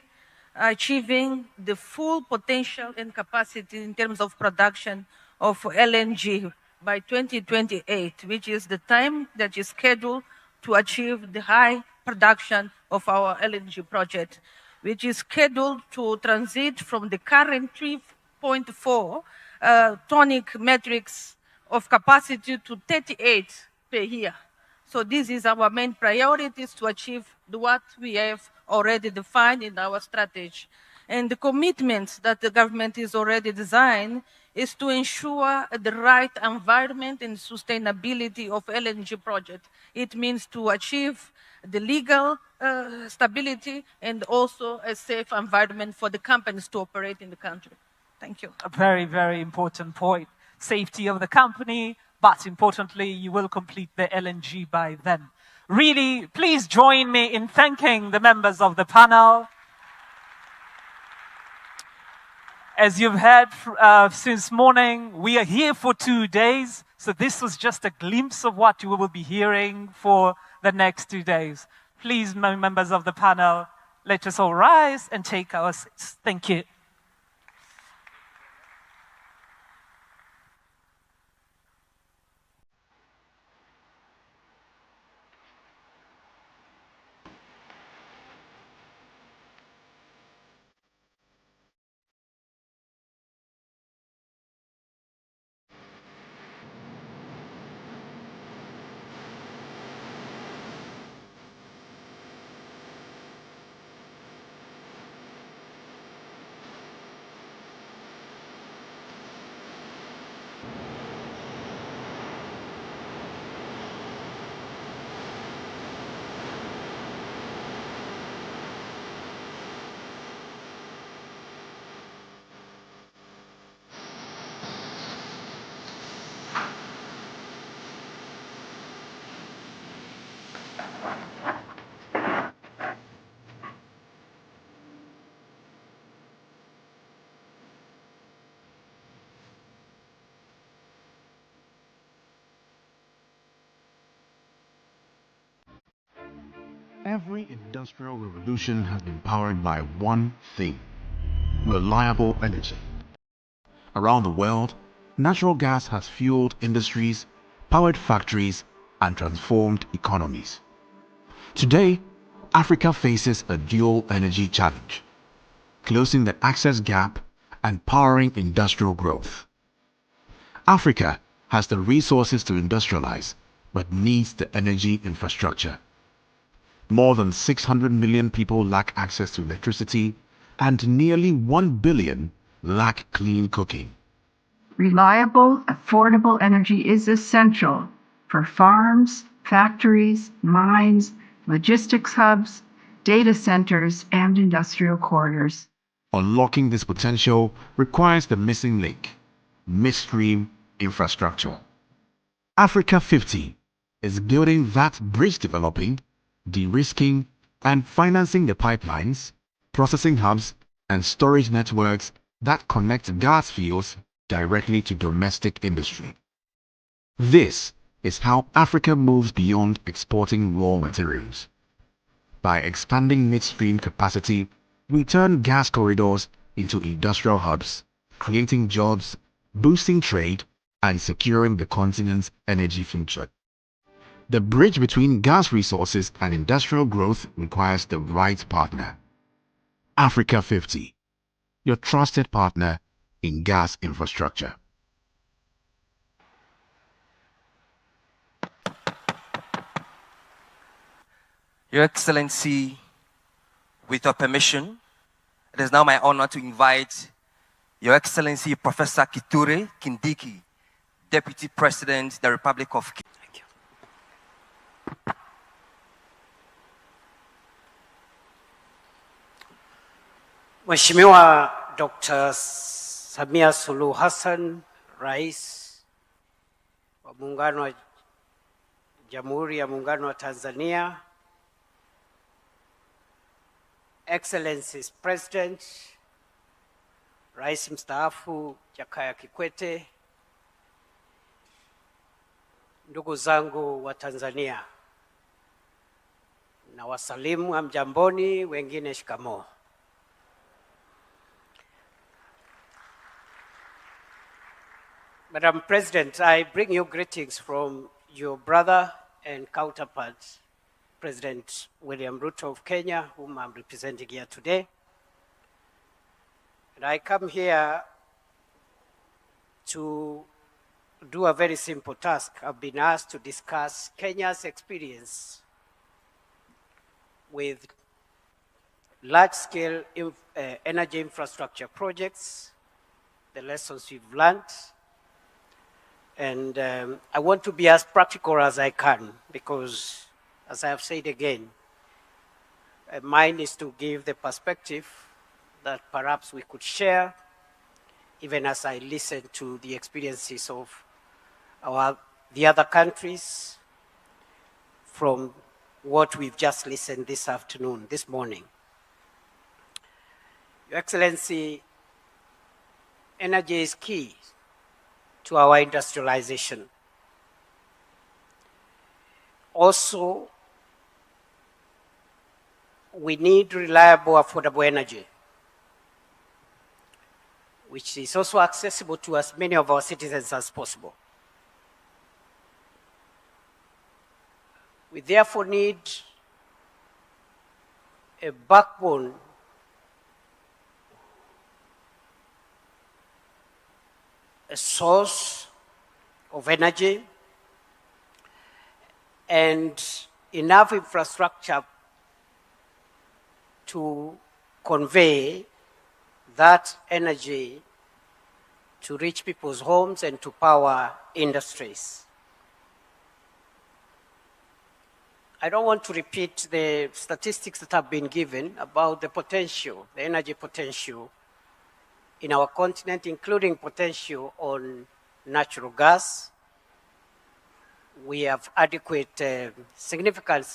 achieving the full potential and capacity in terms of production of LNG by 2028, which is the time that is scheduled to achieve the high production of our LNG project, which is scheduled to transit from the current 3.4 tonic metrics of capacity to 38 per year. So this is our main priorities to achieve what we have already defined in our strategy. And the commitments that the government is already designed is to ensure the right environment and sustainability of LNG project. It means to achieve the legal stability and also a safe environment for the companies to operate in the country. Thank you. A very, very important point. Safety of the company, but importantly, you will complete the LNG by then. Really, please join me in thanking the members of the panel. As you've heard since morning, we are here for 2 days. So this was just a glimpse of what you will be hearing for the next 2 days. Please, members of the panel, let us all rise and take our seats. Thank you. Every industrial revolution has been powered by one thing: reliable energy. Around the world, natural gas has fueled industries, powered factories, and transformed economies. Today, Africa faces a dual energy challenge: closing the access gap and powering industrial growth. Africa has the resources to industrialize, but needs the energy infrastructure. More than 600 million people lack access to electricity, and nearly 1 billion lack clean cooking. Reliable, affordable energy is essential for farms, factories, mines, logistics hubs, data centers, and industrial corridors. Unlocking this potential requires the missing link: midstream infrastructure. Africa50 is building that bridge, developing, de-risking, and financing the pipelines, processing hubs, and storage networks that connect gas fields directly to domestic industry. This is how Africa moves beyond exporting raw materials. By expanding midstream capacity, we turn gas corridors into industrial hubs, creating jobs, boosting trade, and securing the continent's energy future. The bridge between gas resources and industrial growth requires the right partner. Africa50, your trusted partner in gas infrastructure. Your Excellency, with your permission, it is now my honor to invite Your Excellency Professor Kithure Kindiki, Deputy President of the Republic of Kenya. Thank you. Mheshimiwa Dr. Samia Suluhu Hassan, Rais wa Muungano wa Jamhuri ya Muungano wa Tanzania, Excellencies President, Rais mstaafu Jakaya Kikwete, ndugu zangu wa Tanzania, na wasalimu hamjamboni, wengine shikamoo. Madam President, I bring you greetings from your brother and counterpart, President William Ruto of Kenya, whom I'm representing here today. And I come here to do a very simple task. I've been asked to discuss Kenya's experience with large-scale energy infrastructure projects the lessons we've learned. And I want to be as practical as I can because, as I have said again, mine is to give the perspective that perhaps we could share, even as I listen to the experiences of the other countries from what we've just listened this morning. Your Excellency, energy is key to our industrialization. Also, we need reliable, affordable energy, which is also accessible to as many of our citizens as possible. We therefore need a backbone a source of energy and enough infrastructure to convey that energy to reach people's homes and to power industries. I don't want to repeat the statistics that have been given about the potential, the energy potential in our continent, including potential on natural gas. We have adequate, significant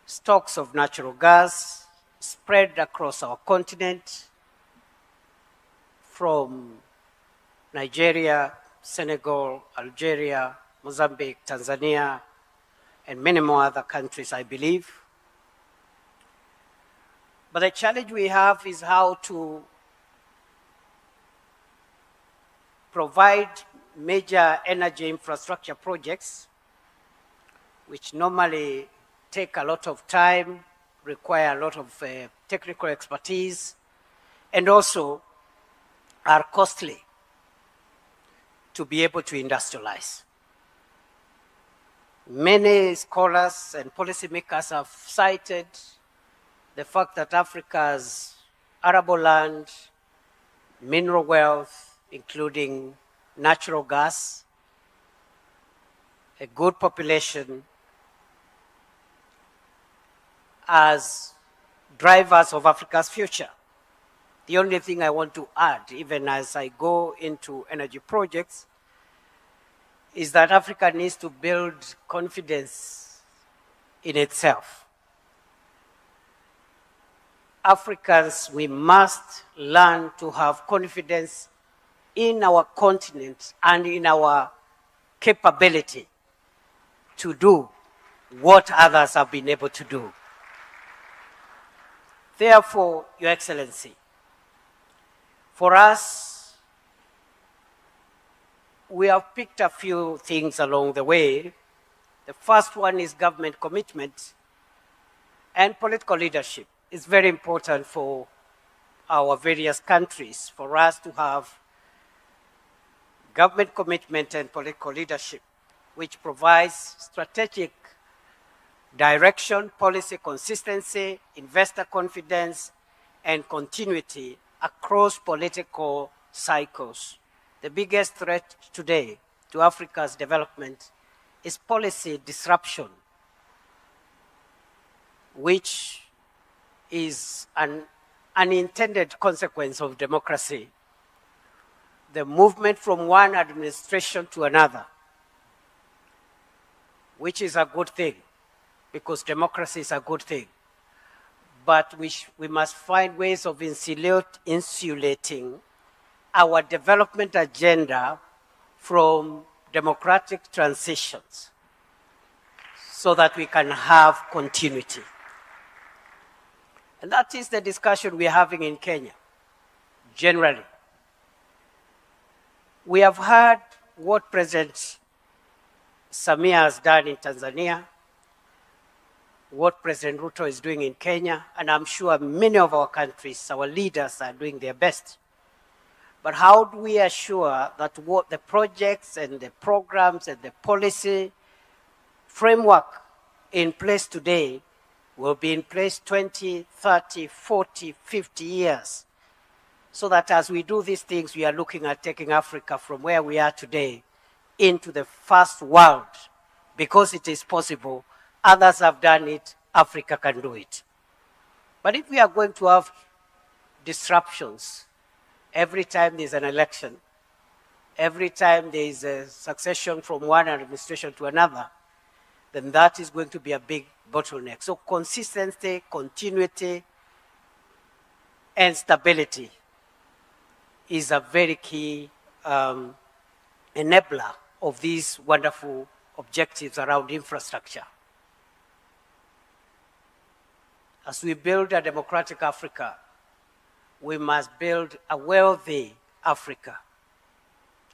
stocks of natural gas spread across our continent from Nigeria, Senegal, Algeria, Mozambique, Tanzania, and many more other countries, I believe. But the challenge we have is how to provide major energy infrastructure projects, which normally take a lot of time, require a lot of technical expertise, and also are costly to be able to industrialize. Many scholars and policymakers have cited the fact that Africa's arable land, mineral wealth, including natural gas, a good population, as drivers of Africa's future. The only thing I want to add, even as I go into energy projects, is that Africa needs to build confidence in itself. Africans, we must learn to have confidence in our continent and in our capability to do what others have been able to do. Therefore, Your Excellency, for us, we have picked a few things along the way. The first one is government commitment and political leadership. It's very important for our various countries for us to have government commitment and political leadership, which provides strategic direction, policy consistency, investor confidence, and continuity across political cycles. The biggest threat today to Africa's development is policy disruption, which is an unintended consequence of democracy. The movement from one administration to another, which is a good thing, because democracy is a good thing. But we must find ways of insulating our development agenda from democratic transitions so that we can have continuity. And that is the discussion we're having in Kenya, generally. We have heard what President Samia has done in Tanzania, what President Ruto is doing in Kenya, and I'm sure many of our countries, our leaders are doing their best. But how do we assure that what the projects and the programs and the policy framework in place today will be in place 20, 30, 40, 50 years so that as we do these things, we are looking at taking Africa from where we are today into the first world, because it is possible. Others have done it, Africa can do it. But if we are going to have disruptions every time there's an election, every time there is a succession from one administration to another, then that is going to be a big bottleneck. So consistency, continuity, and stability is a very key enabler of these wonderful objectives around infrastructure. As we build a democratic Africa, we must build a wealthy Africa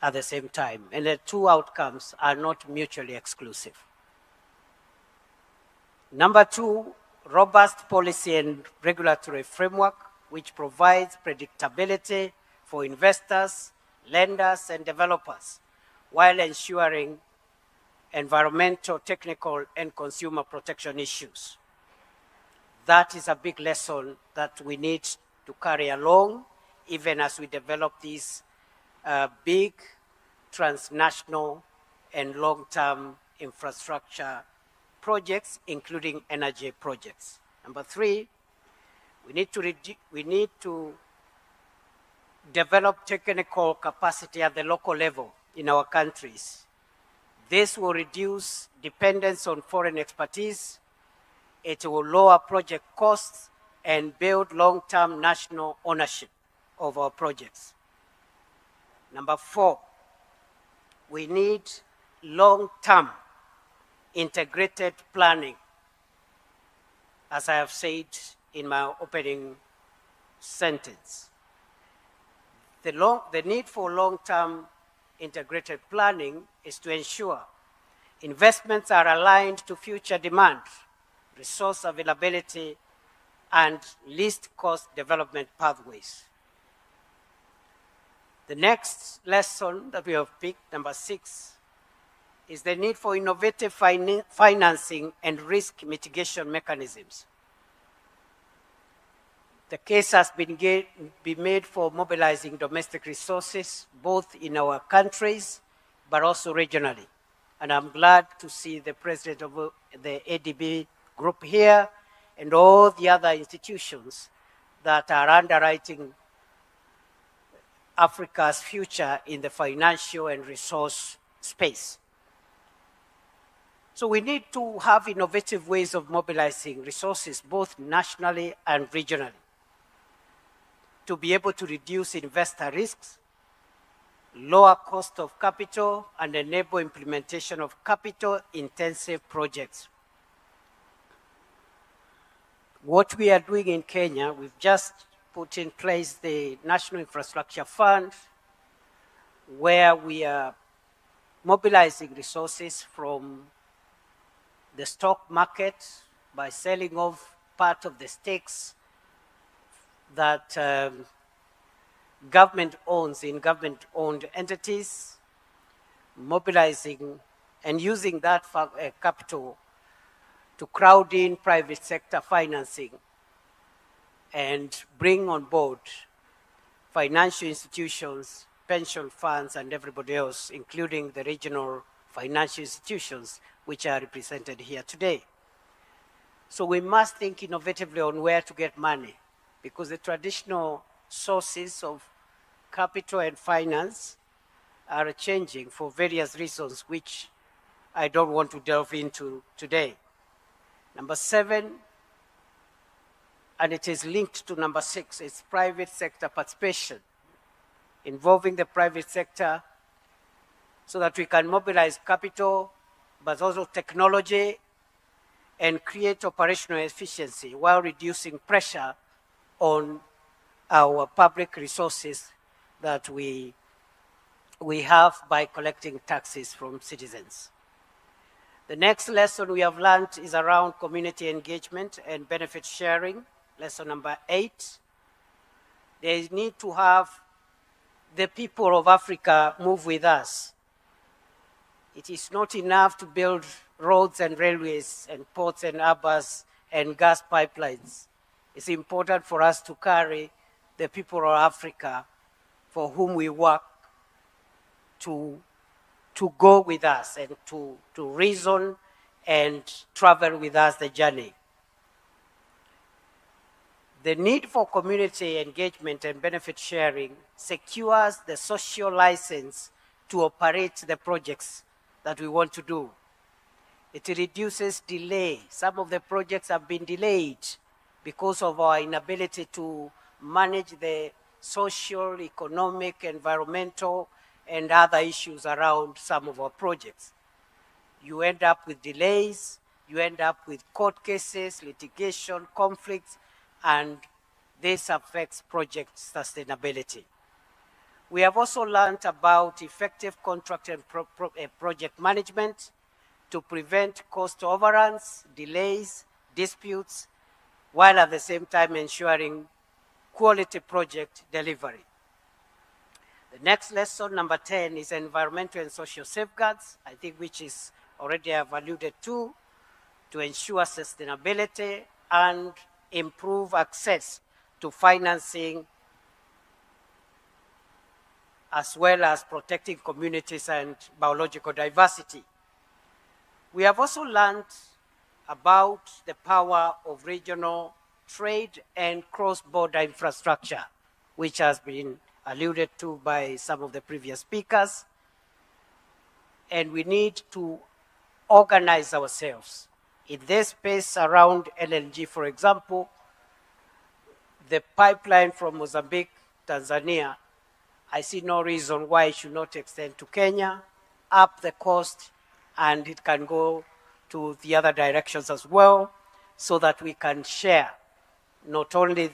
at the same time, and the two outcomes are not mutually exclusive. Number two, robust policy and regulatory framework which provides predictability for investors, lenders, and developers, while ensuring environmental, technical, and consumer protection issues. That is a big lesson that we need to carry along, even as we develop these big, transnational, and long-term infrastructure projects, including energy projects. Number three, we need to develop technical capacity at the local level in our countries. This will reduce dependence on foreign expertise. It will lower project costs and build long-term national ownership of our projects. Number four, we need long-term integrated planning. As I have said in my opening sentence, the need for long-term integrated planning is to ensure investments are aligned to future demand, resource availability, and least cost development pathways. The next lesson that we have picked, number 6, is the need for innovative financing and risk mitigation mechanisms. The case has been made for mobilizing domestic resources, both in our countries, but also regionally. And I'm glad to see the president of the ADB group here and all the other institutions that are underwriting Africa's future in the financial and resource space. So we need to have innovative ways of mobilizing resources, both nationally and regionally, to be able to reduce investor risks, lower cost of capital, and enable implementation of capital-intensive projects. What we are doing in Kenya, we've just put in place the National Infrastructure Fund, where we are mobilizing resources from the stock market by selling off part of the stakes that government owns in government-owned entities, mobilizing and using that capital to crowd in private sector financing and bring on board financial institutions, pension funds, and everybody else, including the regional financial institutions, which are represented here today. So we must think innovatively on where to get money, because the traditional sources of capital and finance are changing for various reasons, which I don't want to delve into today. Number 7, and it is linked to number 6, is private sector participation, involving the private sector so that we can mobilize capital, but also technology, and create operational efficiency while reducing pressure on our public resources that we have by collecting taxes from citizens. The next lesson we have learned is around community engagement and benefit sharing, lesson number 8. There is need to have the people of Africa move with us. It is not enough to build roads and railways and ports and harbors and gas pipelines. It's important for us to carry the people of Africa for whom we work to go with us and to reason and travel with us the journey. The need for community engagement and benefit sharing secures the social license to operate the projects that we want to do. It reduces delay. Some of the projects have been delayed because of our inability to manage the social, economic, environmental, and other issues around some of our projects. You end up with delays, you end up with court cases, litigation, conflicts, and this affects project sustainability. We have also learned about effective contract and project management to prevent cost overruns, delays, disputes, while at the same time ensuring quality project delivery. The next lesson, number 10, is environmental and social safeguards, I think which is already I've alluded to ensure sustainability and improve access to financing, as well as protecting communities and biological diversity. We have also learned about the power of regional trade and cross-border infrastructure, which has been alluded to by some of the previous speakers. And we need to organize ourselves. In this space around LNG, for example, the pipeline from Mozambique, Tanzania, I see no reason why it should not extend to Kenya, up the coast, and it can go to the other directions as well, so that we can share not only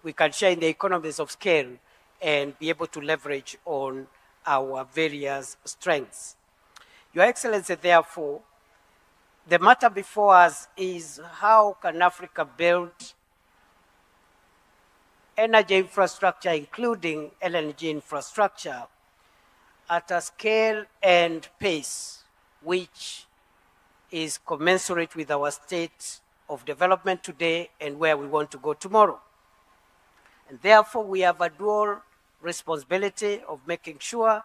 we can share in the economies of scale and be able to leverage on our various strengths. Your Excellency, therefore, the matter before us is how can Africa build energy infrastructure, including LNG infrastructure, at a scale and pace which is commensurate with our state of development today and where we want to go tomorrow. And therefore, we have a dual responsibility of making sure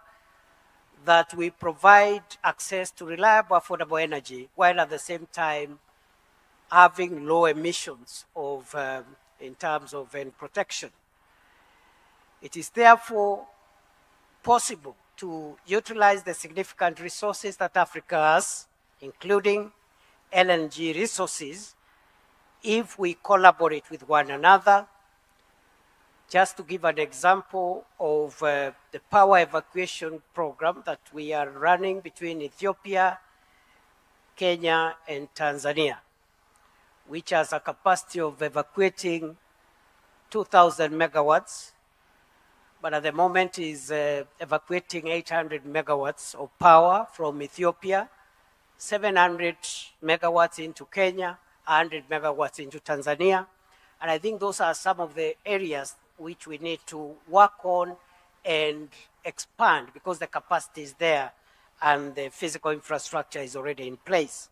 that we provide access to reliable, affordable energy, while at the same time having low emissions of, in terms of protection. It is therefore possible to utilize the significant resources that Africa has, including LNG resources, if we collaborate with one another. Just to give an example of the power evacuation program that we are running between Ethiopia, Kenya, and Tanzania, which has a capacity of evacuating 2,000 megawatts, but at the moment is evacuating 800 megawatts of power from Ethiopia, 700 megawatts into Kenya, 100 megawatts into Tanzania. And I think those are some of the areas which we need to work on and expand, because the capacity is there and the physical infrastructure is already in place.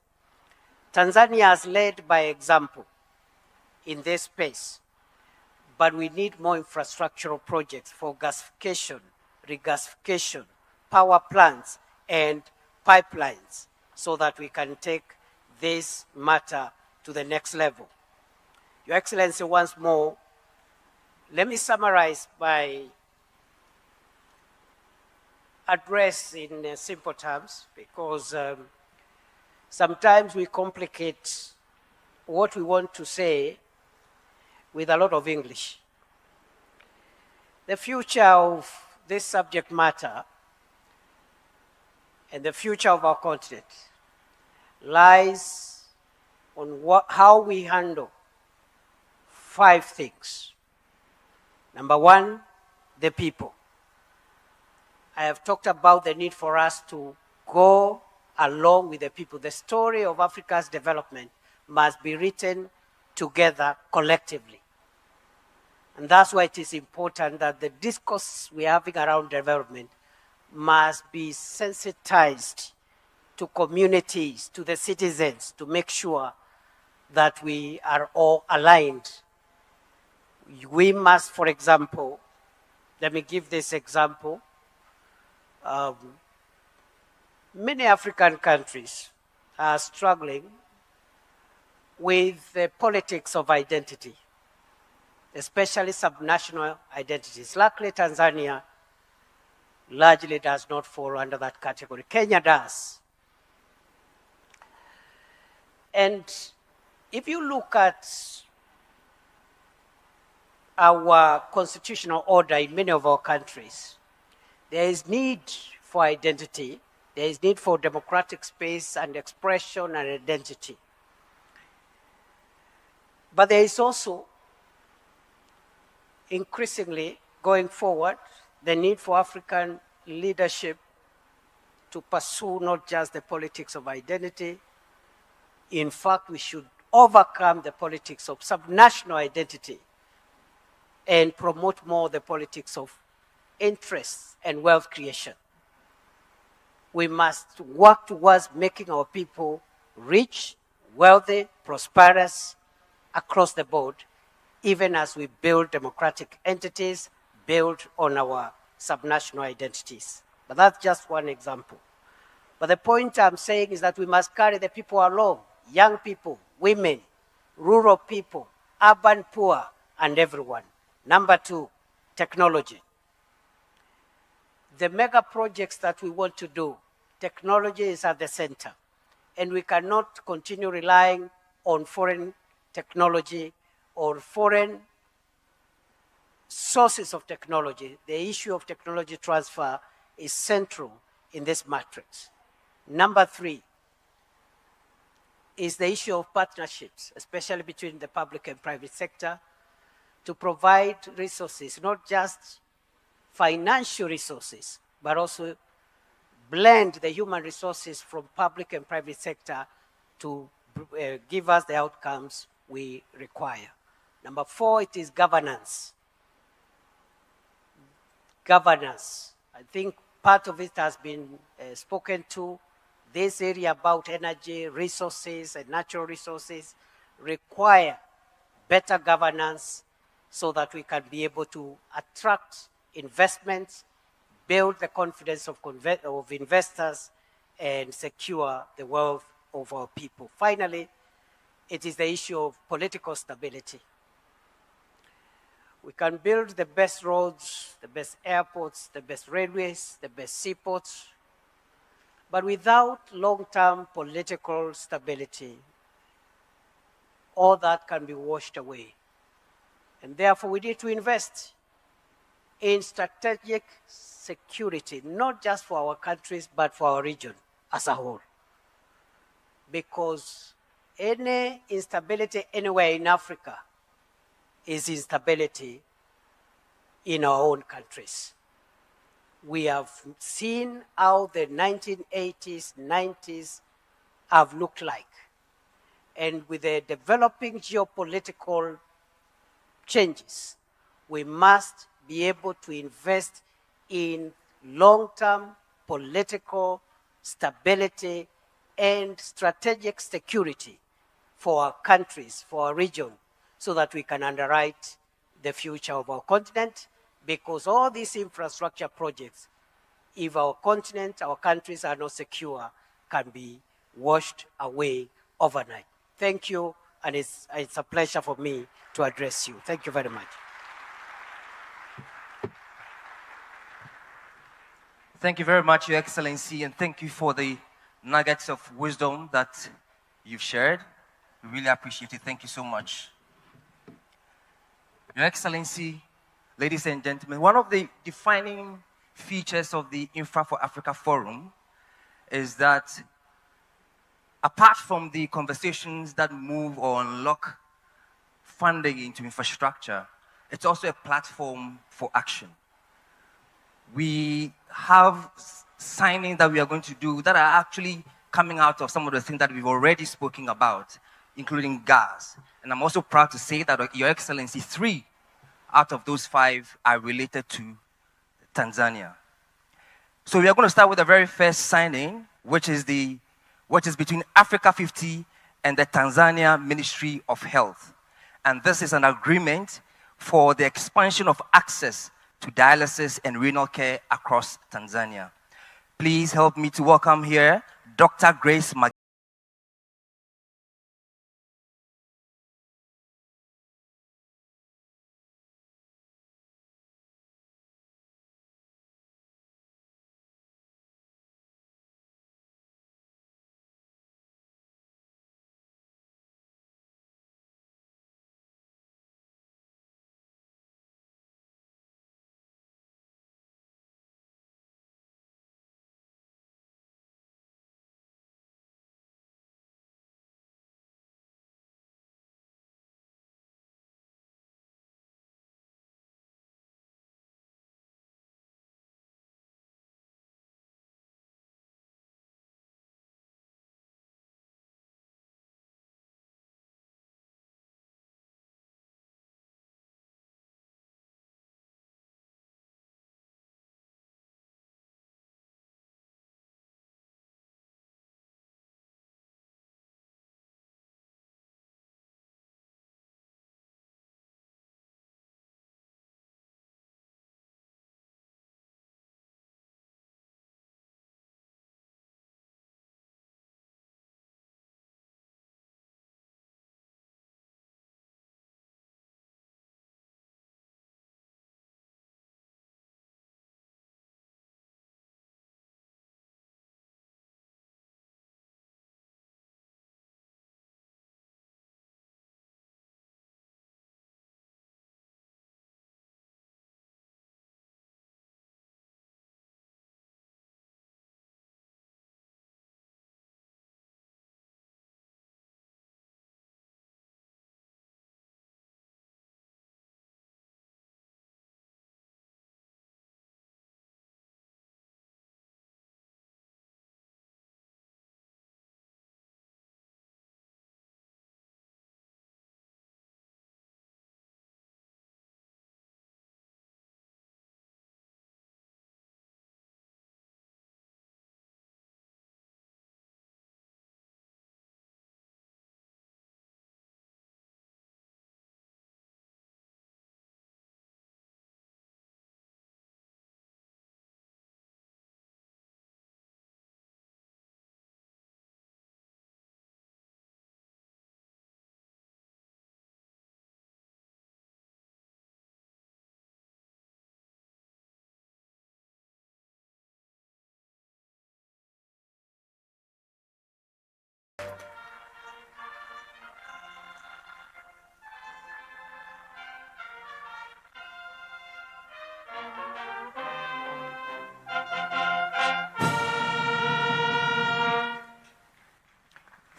Tanzania has led by example in this space, but we need more infrastructural projects for gasification, regasification, power plants, and pipelines, so that we can take this matter to the next level. Your Excellency, once more, let me summarize my address in simple terms, because sometimes we complicate what we want to say with a lot of English. The future of this subject matter and the future of our continent lies on how we handle 5 things. Number 1, the people. I have talked about the need for us to go along with the people. The story of Africa's development must be written together collectively. And that's why it is important that the discourse we're having around development must be sensitized to communities, to the citizens, to make sure that we are all aligned. We must, for example, let me give this example. Many African countries are struggling with the politics of identity, especially subnational identities. Luckily, Tanzania largely does not fall under that category. Kenya does. And if you look at our constitutional order in many of our countries, there is need for identity. There is need for democratic space and expression and identity. But there is also, increasingly going forward, the need for African leadership to pursue not just the politics of identity. In fact, we should overcome the politics of subnational identity and promote more the politics of interests and wealth creation. We must work towards making our people rich, wealthy, prosperous across the board, even as we build democratic entities built on our subnational identities. But that's just one example. But the point I'm saying is that we must carry the people along, young people, women, rural people, urban poor, and everyone. Number two, technology. The mega projects that we want to do, technology is at the center. And we cannot continue relying on foreign technology or foreign sources of technology. The issue of technology transfer is central in this matrix. Number three is the issue of partnerships, especially between the public and private sector, to provide resources, not just financial resources, but also blend the human resources from public and private sector to give us the outcomes we require. Number four, it is governance. Governance. I think part of it has been spoken to. This area about energy, resources, and natural resources require better governance so that we can be able to attract investments, build the confidence of investors, and secure the wealth of our people. Finally, it is the issue of political stability. We can build the best roads, the best airports, the best railways, the best seaports, but without long-term political stability, all that can be washed away. And therefore, we need to invest in strategic security, not just for our countries, but for our region as a whole. Because any instability anywhere in Africa is instability in our own countries. We have seen how the 1980s, 90s have looked like. And with the developing geopolitical changes, we must be able to invest in long-term political stability and strategic security for our countries, for our region, so that we can underwrite the future of our continent, because all these infrastructure projects, if our continent, our countries are not secure, can be washed away overnight. Thank you, and it's a pleasure for me to address you. Thank you very much. Thank you very much, Your Excellency, and thank you for the nuggets of wisdom that you've shared. We really appreciate it. Thank you so much. Your Excellency, ladies and gentlemen, one of the defining features of the Infra for Africa Forum is that apart from the conversations that move or unlock funding into infrastructure, it's also a platform for action. We have signings that we are going to do that are actually coming out of some of the things that we've already spoken about, including gas. And I'm also proud to say that, Your Excellency, 3 out of those 5 are related to Tanzania. So we are going to start with the very first signing, which is between Africa50 and the Tanzania Ministry of Health. And this is an agreement for the expansion of access to dialysis and renal care across Tanzania. Please help me to welcome here Dr. Grace Mag.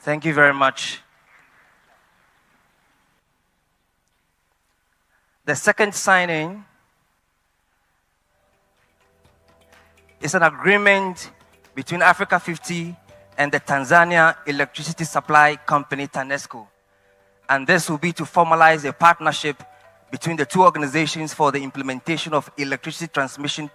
Thank you very much. The second signing is an agreement between Africa50 and the Tanzania Electricity Supply Company, TANESCO. And this will be to formalize a partnership between the two organizations for the implementation of electricity transmission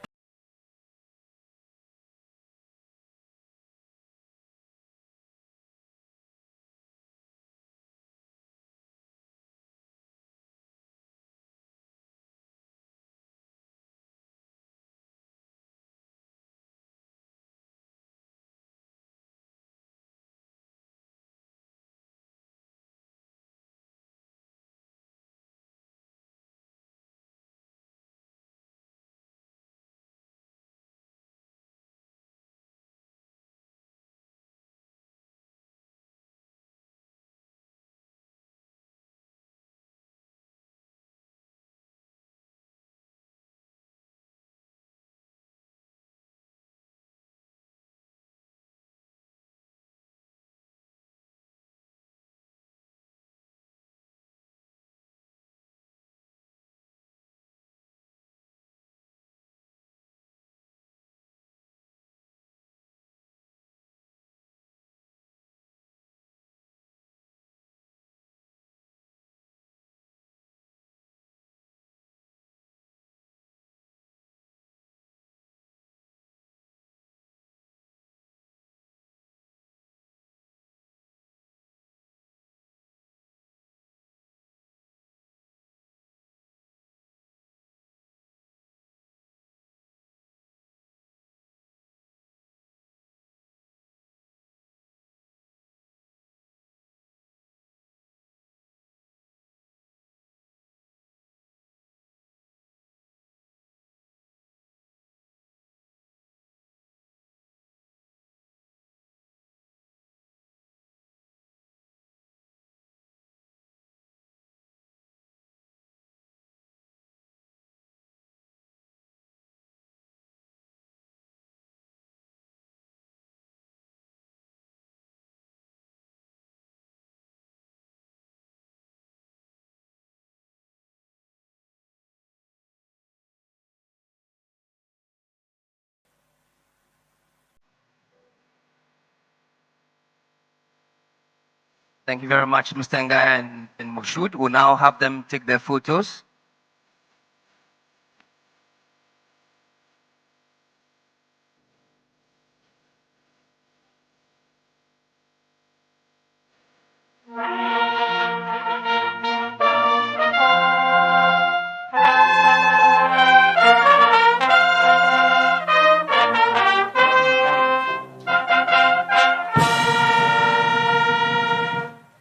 Thank you very much, Mr. Ngaya and Moshood. We'll now have them take their photos.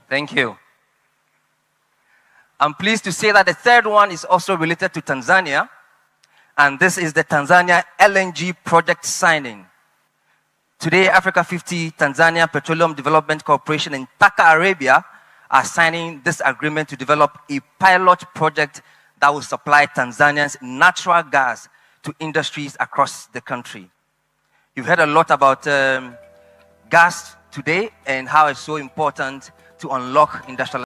Thank you. I'm pleased to say that the third one is also related to Tanzania, and this is the Tanzania LNG project signing. Today, Africa50, Tanzania Petroleum Development Corporation and Taka Arabia are signing this agreement to develop a pilot project that will supply Tanzanians natural gas to industries across the country. You've heard a lot about gas today and how it's so important to unlock industrial.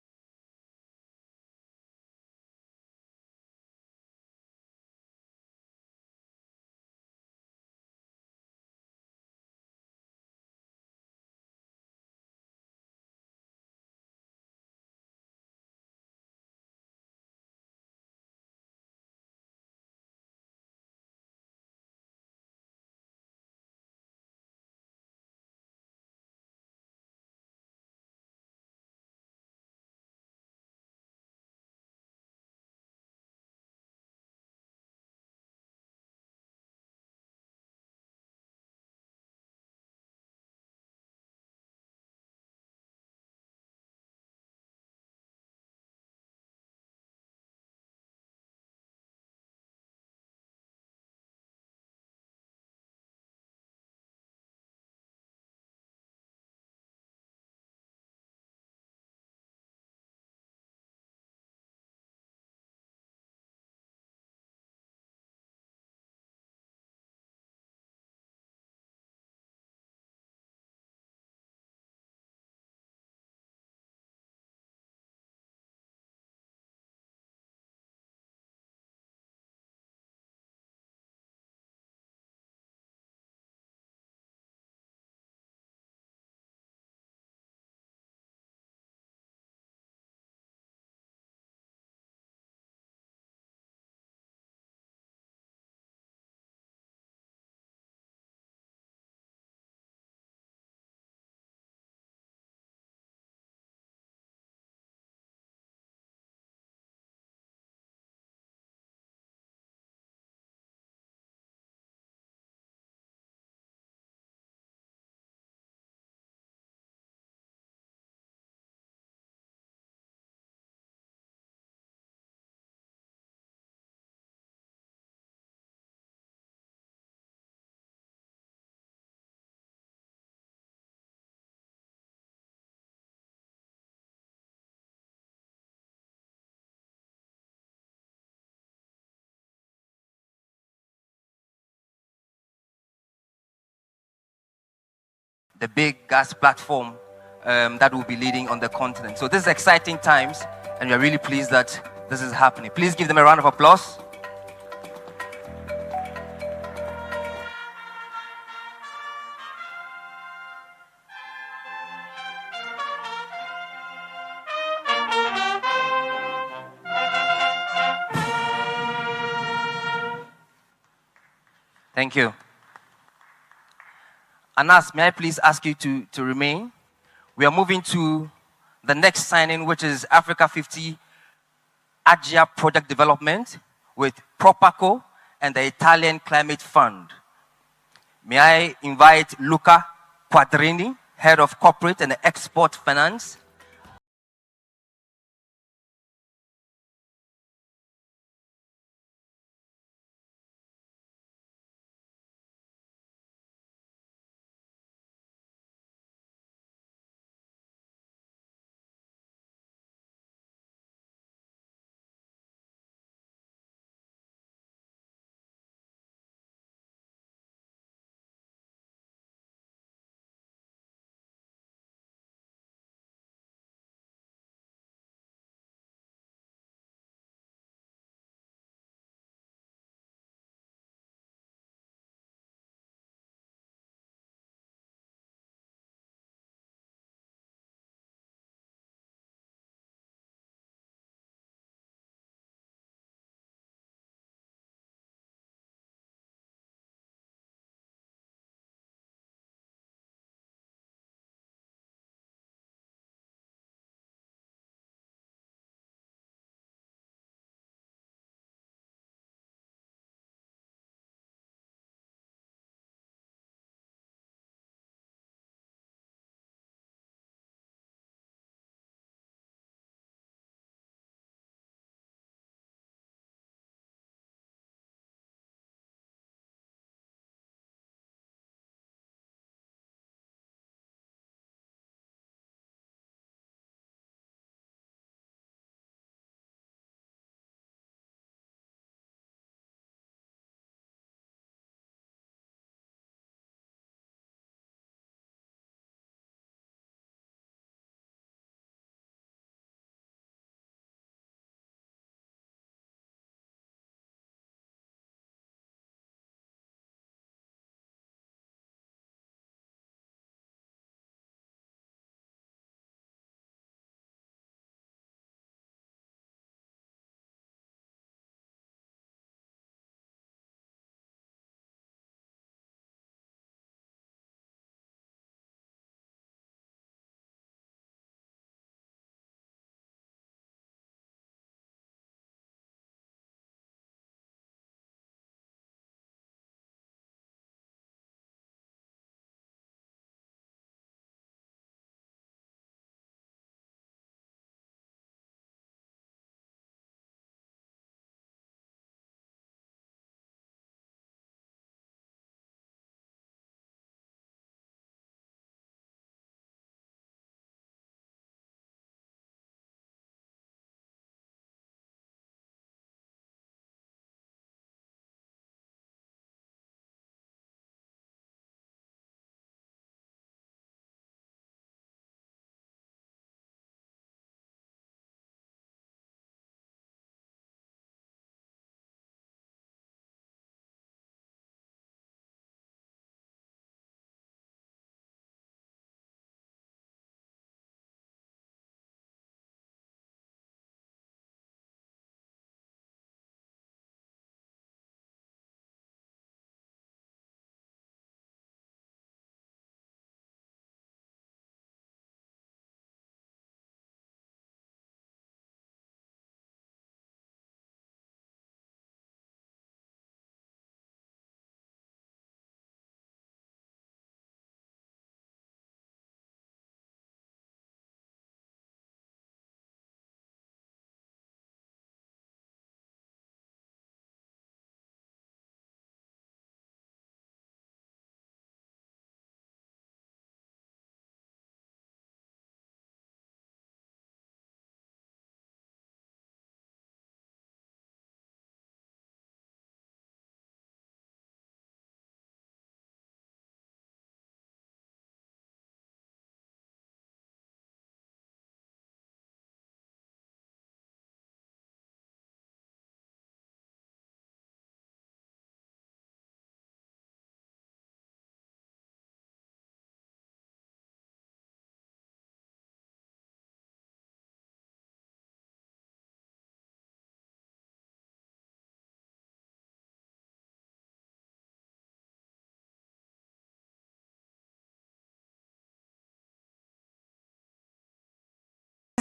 The big gas platform that will be leading on the continent. So this is exciting times, and we are really pleased that this is happening. Please give them a round of applause. Thank you. Anas, may I please ask you to remain? We are moving to the next signing, which is Africa50 Agia Project Development with Propaco and the Italian Climate Fund. May I invite Luca Quadrini, Head of Corporate and Export Finance,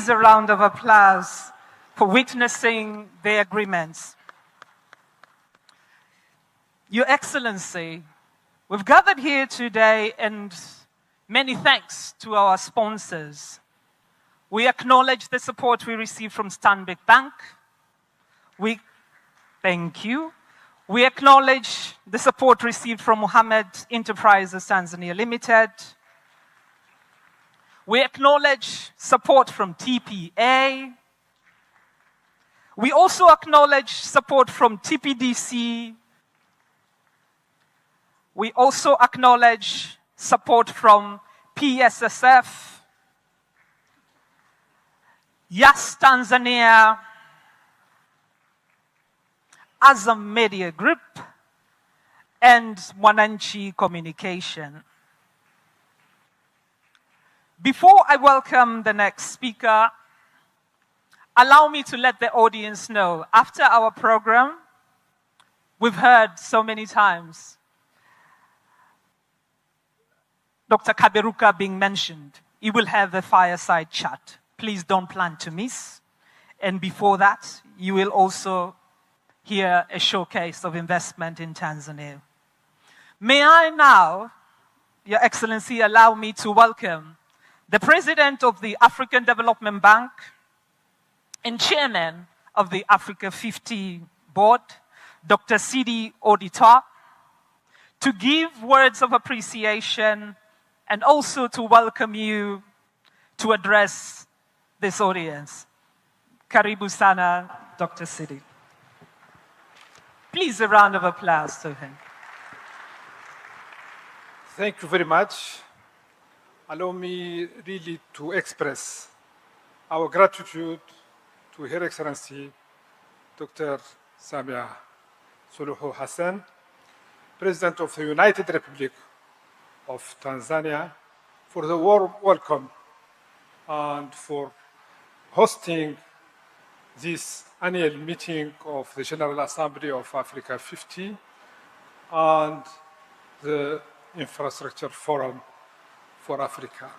A round of applause for witnessing the agreements. Your Excellency, we've gathered here today and many thanks to our sponsors. We acknowledge the support we received from Stanbic Bank. Thank you. We acknowledge the support received from Mohammed Enterprises Tanzania Limited. We acknowledge support from TPA. We also acknowledge support from TPDC. We also acknowledge support from PSSF, Yes Tanzania, Azam Media Group, and Mwananchi Communication. Before I welcome the next speaker, allow me to let the audience know, after our program, we've heard so many times Dr. Kaberuka being mentioned. He will have a fireside chat. Please don't plan to miss. And before that, you will also hear a showcase of investment in Tanzania. May I now, Your Excellency, allow me to welcome the President of the African Development Bank and Chairman of the Africa50 Board, Dr. Sidi Auditor, to give words of appreciation and also to welcome you to address this audience. Karibu sana, Dr. Sidi. Please, a round of applause to him. Thank you very much. Allow me really to express our gratitude to Her Excellency Dr. Samia Suluhu Hassan, President of the United Republic of Tanzania, for the warm welcome and for hosting this annual meeting of the General Assembly of Africa50 and the Infrastructure Forum for Africa.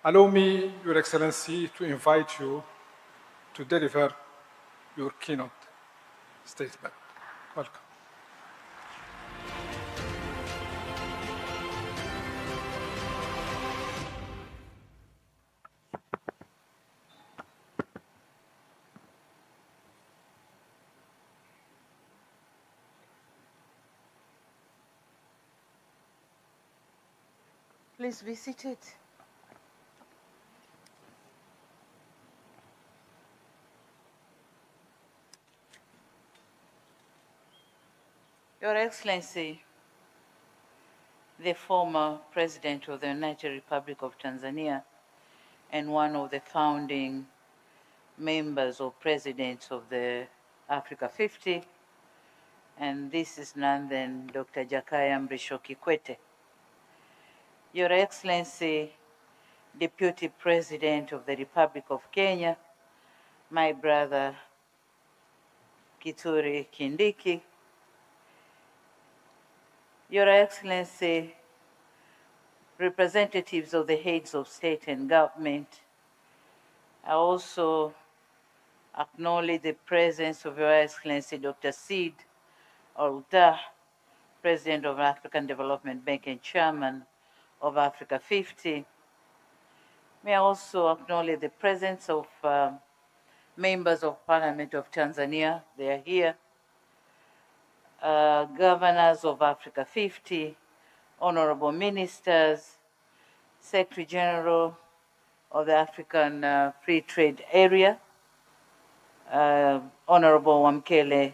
Allow me, Your Excellency, to invite you to deliver your keynote statement. Welcome. Please be seated. Your Excellency, the former President of the United Republic of Tanzania and one of the founding members or presidents of the Africa50, and this is none than Dr. Jakaya Mrisho Kikwete. Your Excellency, Deputy President of the Republic of Kenya, my brother Kithure Kindiki, Your Excellency, representatives of the heads of state and government, I also acknowledge the presence of Your Excellency Dr. Sid Auditor, President of African Development Bank and Chairman of Africa50. May I also acknowledge the presence of members of Parliament of Tanzania. They are here. Governors of Africa50, honorable ministers, Secretary General of the African Free Trade Area, Honorable Wamkele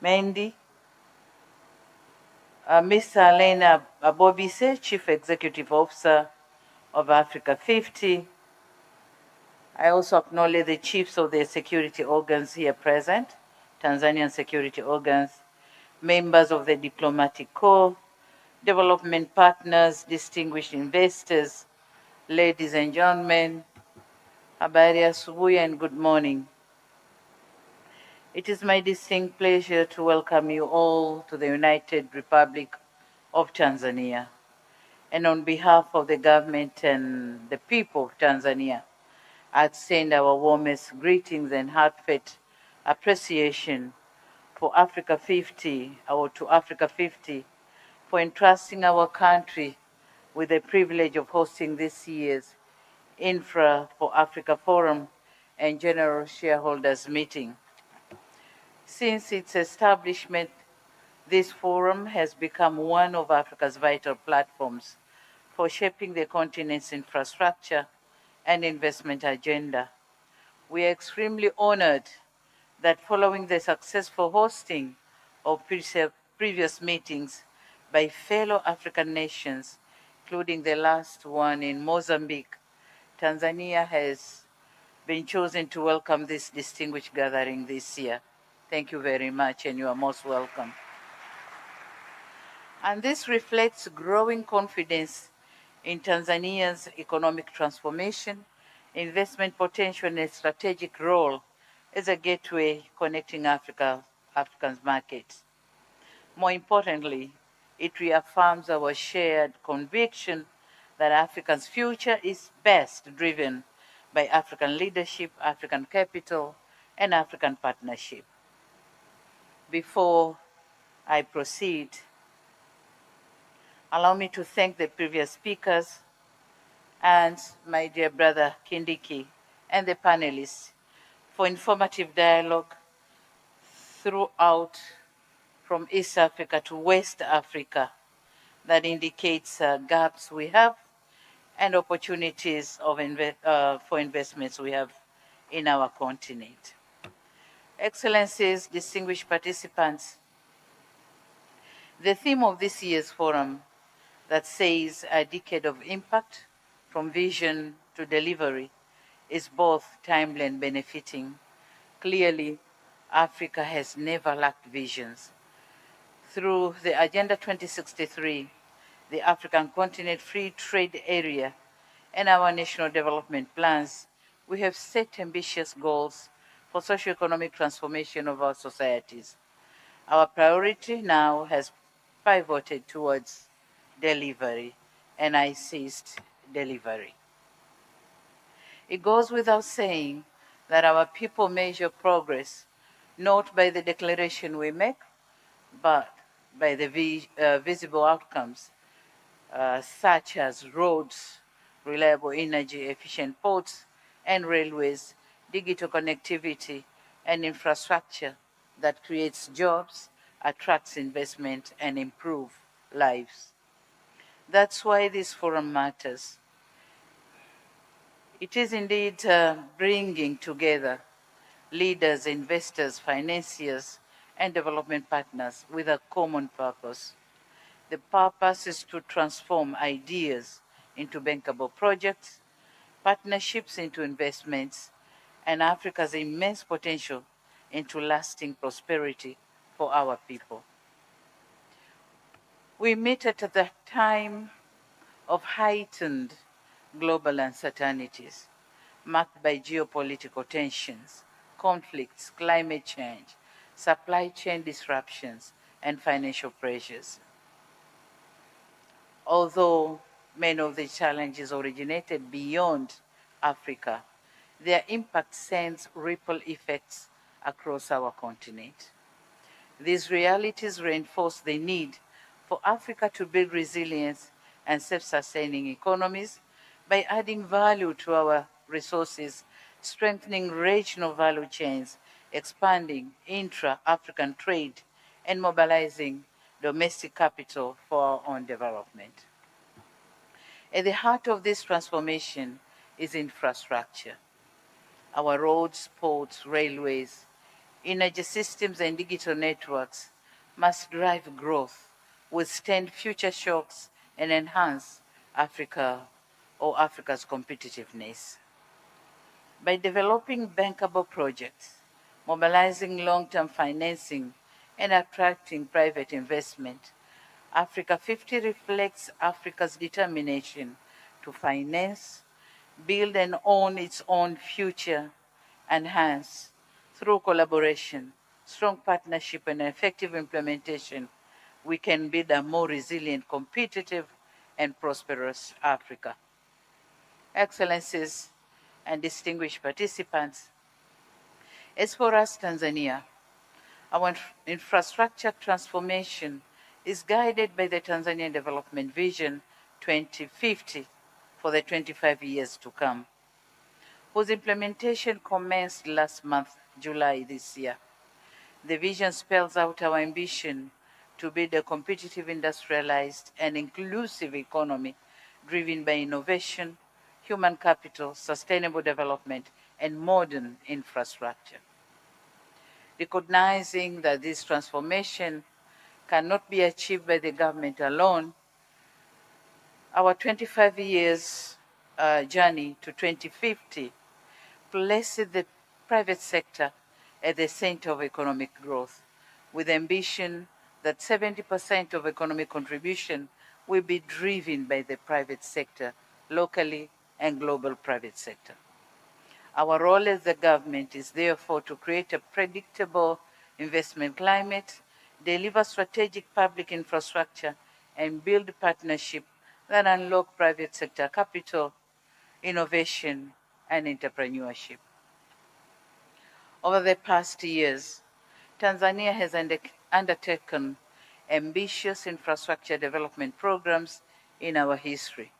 Mendi, Mr. Elena Abobise, Chief Executive Officer of Africa50. I also acknowledge the chiefs of the security organs here present, Tanzanian security organs, members of the diplomatic corps, development partners, distinguished investors, ladies and gentlemen, habari ya asubuhi and good morning. It is my distinct pleasure to welcome you all to the United Republic of Tanzania and on behalf of the government and the people of Tanzania, I extend our warmest greetings and heartfelt appreciation for Africa 50, or to Africa 50, for entrusting our country with the privilege of hosting this year's Infra for Africa Forum and General Shareholders Meeting. Since its establishment, this forum has become one of Africa's vital platforms for shaping the continent's infrastructure and investment agenda. We are extremely honored that following the successful hosting of previous meetings by fellow African nations, including the last one in Mozambique, Tanzania has been chosen to welcome this distinguished gathering this year. Thank you very much, and you are most welcome. And this reflects growing confidence in Tanzania's economic transformation, investment potential, and a strategic role as a gateway connecting Africa's markets. More importantly, it reaffirms our shared conviction that Africa's future is best driven by African leadership, African capital, and African partnership. Before I proceed, allow me to thank the previous speakers and my dear brother Kindiki and the panelists for informative dialogue throughout from East Africa to West Africa that indicates gaps we have and opportunities of for investments we have in our continent. Excellencies, distinguished participants, the theme of this year's forum that says a decade of impact from vision to delivery is both timely and benefiting. Clearly, Africa has never lacked visions. Through the Agenda 2063, the African Continent Free Trade Area, and our national development plans, we have set ambitious goals for socio-economic transformation of our societies. Our priority now has pivoted towards delivery, and I insist, delivery. It goes without saying that our people measure progress not by the declaration we make, but by the visible outcomes, such as roads, reliable energy, efficient ports and railways, digital connectivity, and infrastructure that creates jobs, attracts investment, and improves lives. That's why this forum matters. It is indeed bringing together leaders, investors, financiers, and development partners with a common purpose. The purpose is to transform ideas into bankable projects, partnerships into investments, and Africa's immense potential into lasting prosperity for our people. We meet at the time of heightened global uncertainties, marked by geopolitical tensions, conflicts, climate change, supply chain disruptions, and financial pressures. Although many of the challenges originated beyond Africa, their impact sends ripple effects across our continent. These realities reinforce the need for Africa to build resilience and self-sustaining economies by adding value to our resources, strengthening regional value chains, expanding intra-African trade, and mobilizing domestic capital for our own development. At the heart of this transformation is infrastructure. Our roads, ports, railways, energy systems, and digital networks must drive growth, withstand future shocks, and enhance Africa's competitiveness. By developing bankable projects, mobilizing long-term financing, and attracting private investment, Africa 50 reflects Africa's determination to finance, build and own its own future, and hence, through collaboration, strong partnership, and effective implementation, we can build a more resilient, competitive, and prosperous Africa. Excellencies and distinguished participants, as for us, Tanzania, our infrastructure transformation is guided by the Tanzanian Development Vision 2050 for the 25 years to come, whose implementation commenced last month, July this year. The vision spells out our ambition to build a competitive, industrialized, and inclusive economy driven by innovation, human capital, sustainable development, and modern infrastructure. Recognizing that this transformation cannot be achieved by the government alone, our 25 years journey to 2050 places the private sector at the center of economic growth, with ambition that 70% of economic contribution will be driven by the private sector, locally and global private sector. Our role as the government is therefore to create a predictable investment climate, deliver strategic public infrastructure, and build partnerships that unlock private sector capital, innovation, and entrepreneurship. Over the past years, Tanzania has undertaken ambitious infrastructure development programs in our history.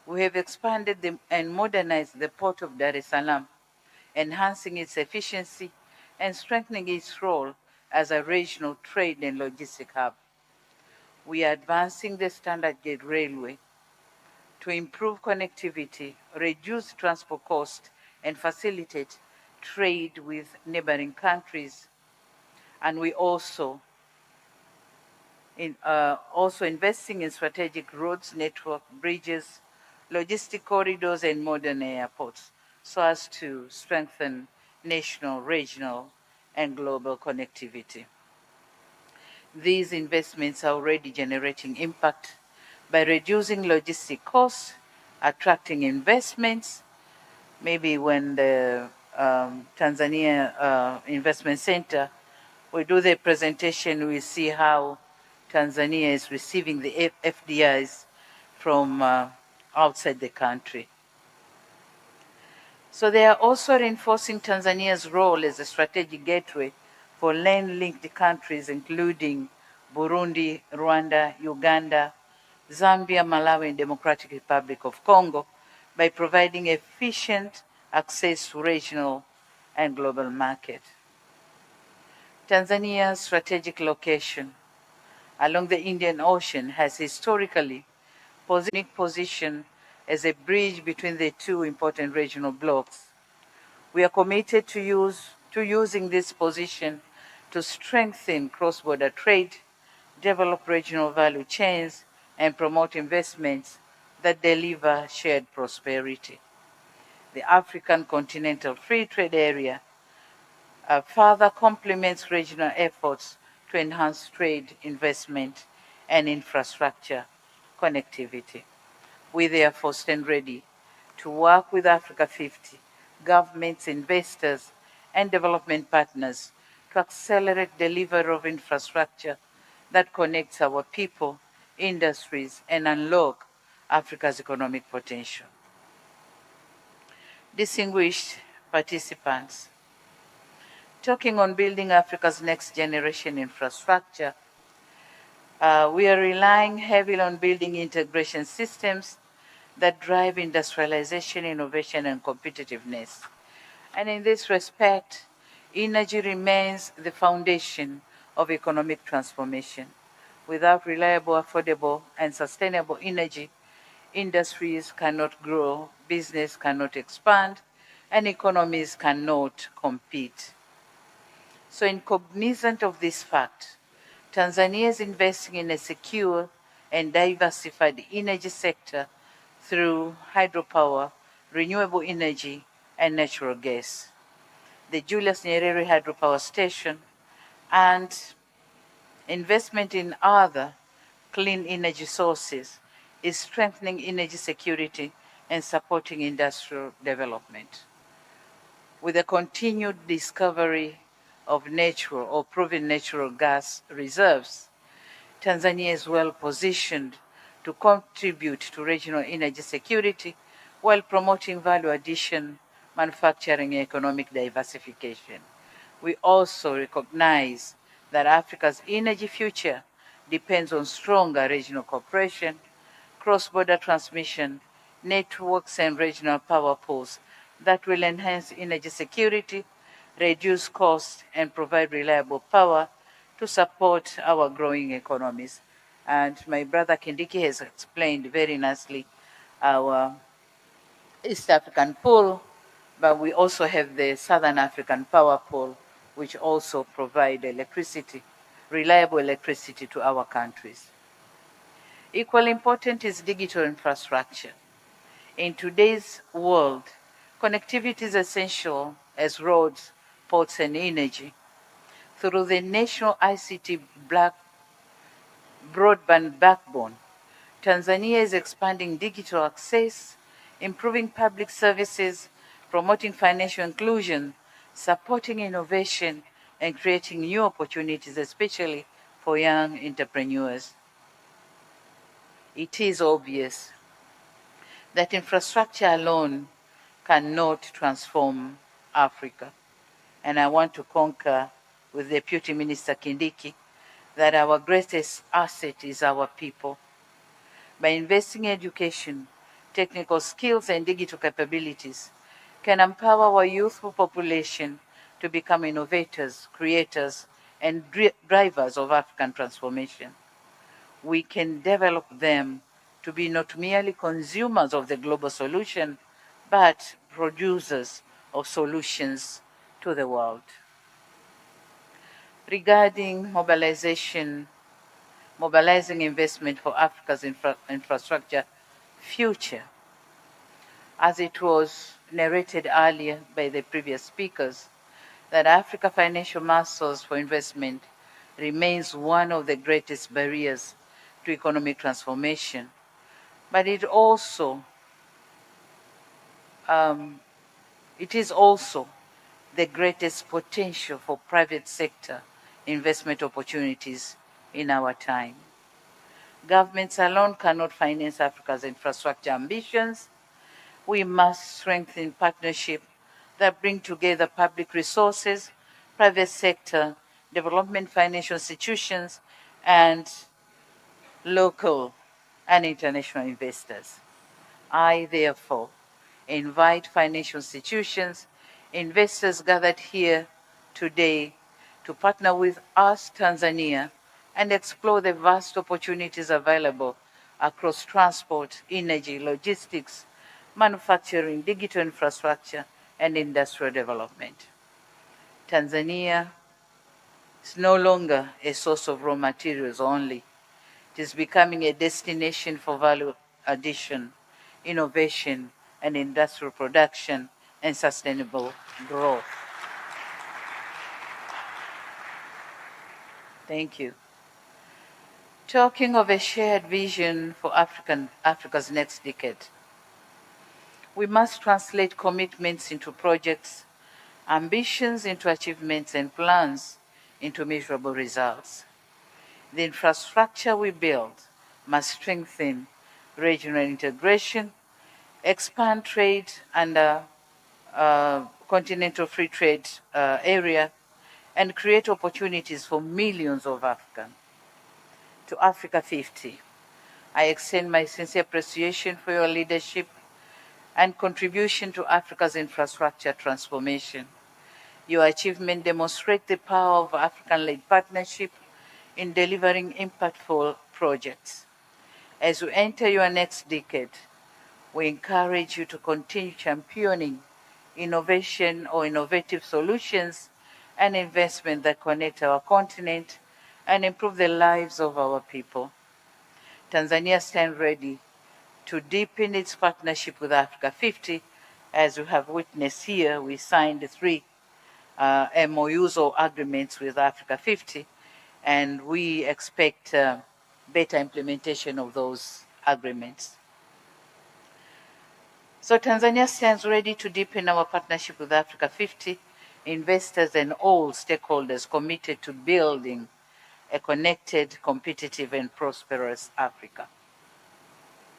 We have expanded and modernized the port of Dar es Salaam, enhancing its efficiency and strengthening its role as a regional trade and logistic hub. We are advancing the standard gauge railway to improve connectivity, reduce transport costs, and facilitate trade with neighboring countries. And we also investing in strategic roads, network, bridges, logistic corridors, and modern airports, so as to strengthen national, regional, and global connectivity. These investments are already generating impact by reducing logistic costs, attracting investments. Maybe when the Tanzania Investment Center, we do the presentation, we see how Tanzania is receiving the FDIs from outside the country. So they are also reinforcing Tanzania's role as a strategic gateway for land-linked countries, including Burundi, Rwanda, Uganda, Zambia, Malawi, and Democratic Republic of Congo, by providing efficient access to regional and global market. Tanzania's strategic location along the Indian Ocean has historically position as a bridge between the two important regional blocs. We are committed to using this position to strengthen cross-border trade, develop regional value chains, and promote investments that deliver shared prosperity. The African Continental Free Trade Area further complements regional efforts to enhance trade, investment, and infrastructure connectivity. We therefore stand ready to work with Africa50, governments, investors, and development partners to accelerate delivery of infrastructure that connects our people, industries, and unlock Africa's economic potential. Distinguished participants, talking on building Africa's next generation infrastructure, we are relying heavily on building integration systems that drive industrialization, innovation, and competitiveness. And in this respect, energy remains the foundation of economic transformation. Without reliable, affordable, and sustainable energy, industries cannot grow, business cannot expand, and economies cannot compete. So, in cognizance of this fact, Tanzania is investing in a secure and diversified energy sector through hydropower, renewable energy, and natural gas. The Julius Nyerere Hydropower Station and investment in other clean energy sources is strengthening energy security and supporting industrial development. With the continued discovery of natural or proven natural gas reserves, Tanzania is well positioned to contribute to regional energy security while promoting value addition, manufacturing, and economic diversification. We also recognize that Africa's energy future depends on stronger regional cooperation, cross-border transmission, networks, and regional power pools that will enhance energy security, reduce costs, and provide reliable power to support our growing economies. And my brother Kindiki has explained very nicely our East African pool, but we also have the Southern African power pool, which also provide electricity, reliable electricity to our countries. Equally important is digital infrastructure. In today's world, connectivity is essential as roads, ports, and energy. Through the national ICT broadband backbone, Tanzania is expanding digital access, improving public services, promoting financial inclusion, supporting innovation, and creating new opportunities, especially for young entrepreneurs. It is obvious that infrastructure alone cannot transform Africa. And I want to concur with Deputy Minister Kindiki that our greatest asset is our people. By investing in education, technical skills, and digital capabilities, can empower our youthful population to become innovators, creators, and drivers of African transformation. We can develop them to be not merely consumers of the global solution, but producers of solutions to the world. Regarding mobilizing investment for Africa's infrastructure future, as it was narrated earlier by the previous speakers, that Africa financial muscles for investment remains one of the greatest barriers to economic transformation, but it is also the greatest potential for private sector investment opportunities in our time. Governments alone cannot finance Africa's infrastructure ambitions. We must strengthen partnerships that bring together public resources, private sector, development financial institutions, and local and international investors. I, therefore, invite financial institutions, investors gathered here today to partner with us, Tanzania, and explore the vast opportunities available across transport, energy, logistics, manufacturing, digital infrastructure, and industrial development. Tanzania is no longer a source of raw materials only. It is becoming a destination for value addition, innovation, and industrial production and sustainable growth. Thank you. Talking of a shared vision for Africa's next decade, we must translate commitments into projects, ambitions into achievements, and plans into measurable results. The infrastructure we build must strengthen regional integration, expand trade under continental free trade area, and create opportunities for millions of Africans. To Africa50, I extend my sincere appreciation for your leadership and contribution to Africa's infrastructure transformation. Your achievements demonstrate the power of African-led partnership in delivering impactful projects. As you enter your next decade, we encourage you to continue championing innovation or innovative solutions and investment that connect our continent and improve the lives of our people. Tanzania stands ready to deepen its partnership with Africa50. As you have witnessed here, we signed 3 MOUs or agreements with Africa50, and we expect better implementation of those agreements. So Tanzania stands ready to deepen our partnership with Africa50, investors and all stakeholders committed to building a connected, competitive, and prosperous Africa.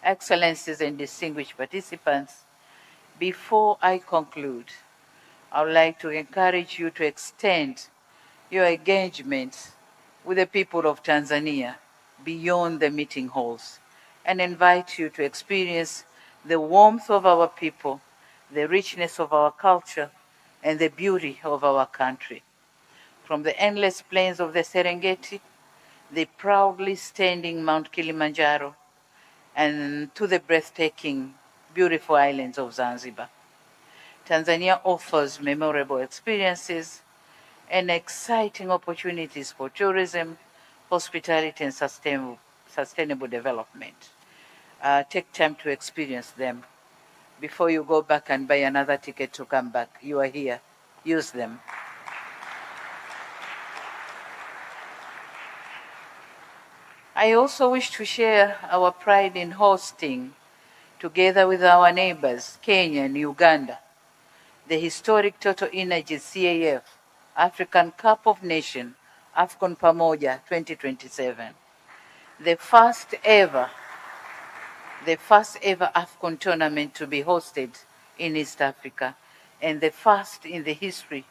Excellencies and distinguished participants, before I conclude, I would like to encourage you to extend your engagement with the people of Tanzania beyond the meeting halls and invite you to experience the warmth of our people, the richness of our culture, and the beauty of our country. From the endless plains of the Serengeti, the proudly standing Mount Kilimanjaro, and to the breathtaking, beautiful islands of Zanzibar, Tanzania offers memorable experiences and exciting opportunities for tourism, hospitality, and sustainable development. Take time to experience them. Before you go back and buy another ticket to come back, you are here. Use them. I also wish to share our pride in hosting, together with our neighbors, Kenya and Uganda, the historic Total Energies CAF African Cup of Nations, AFCON Pamoja 2027. The first ever AFCON tournament to be hosted in East Africa, and the first in the history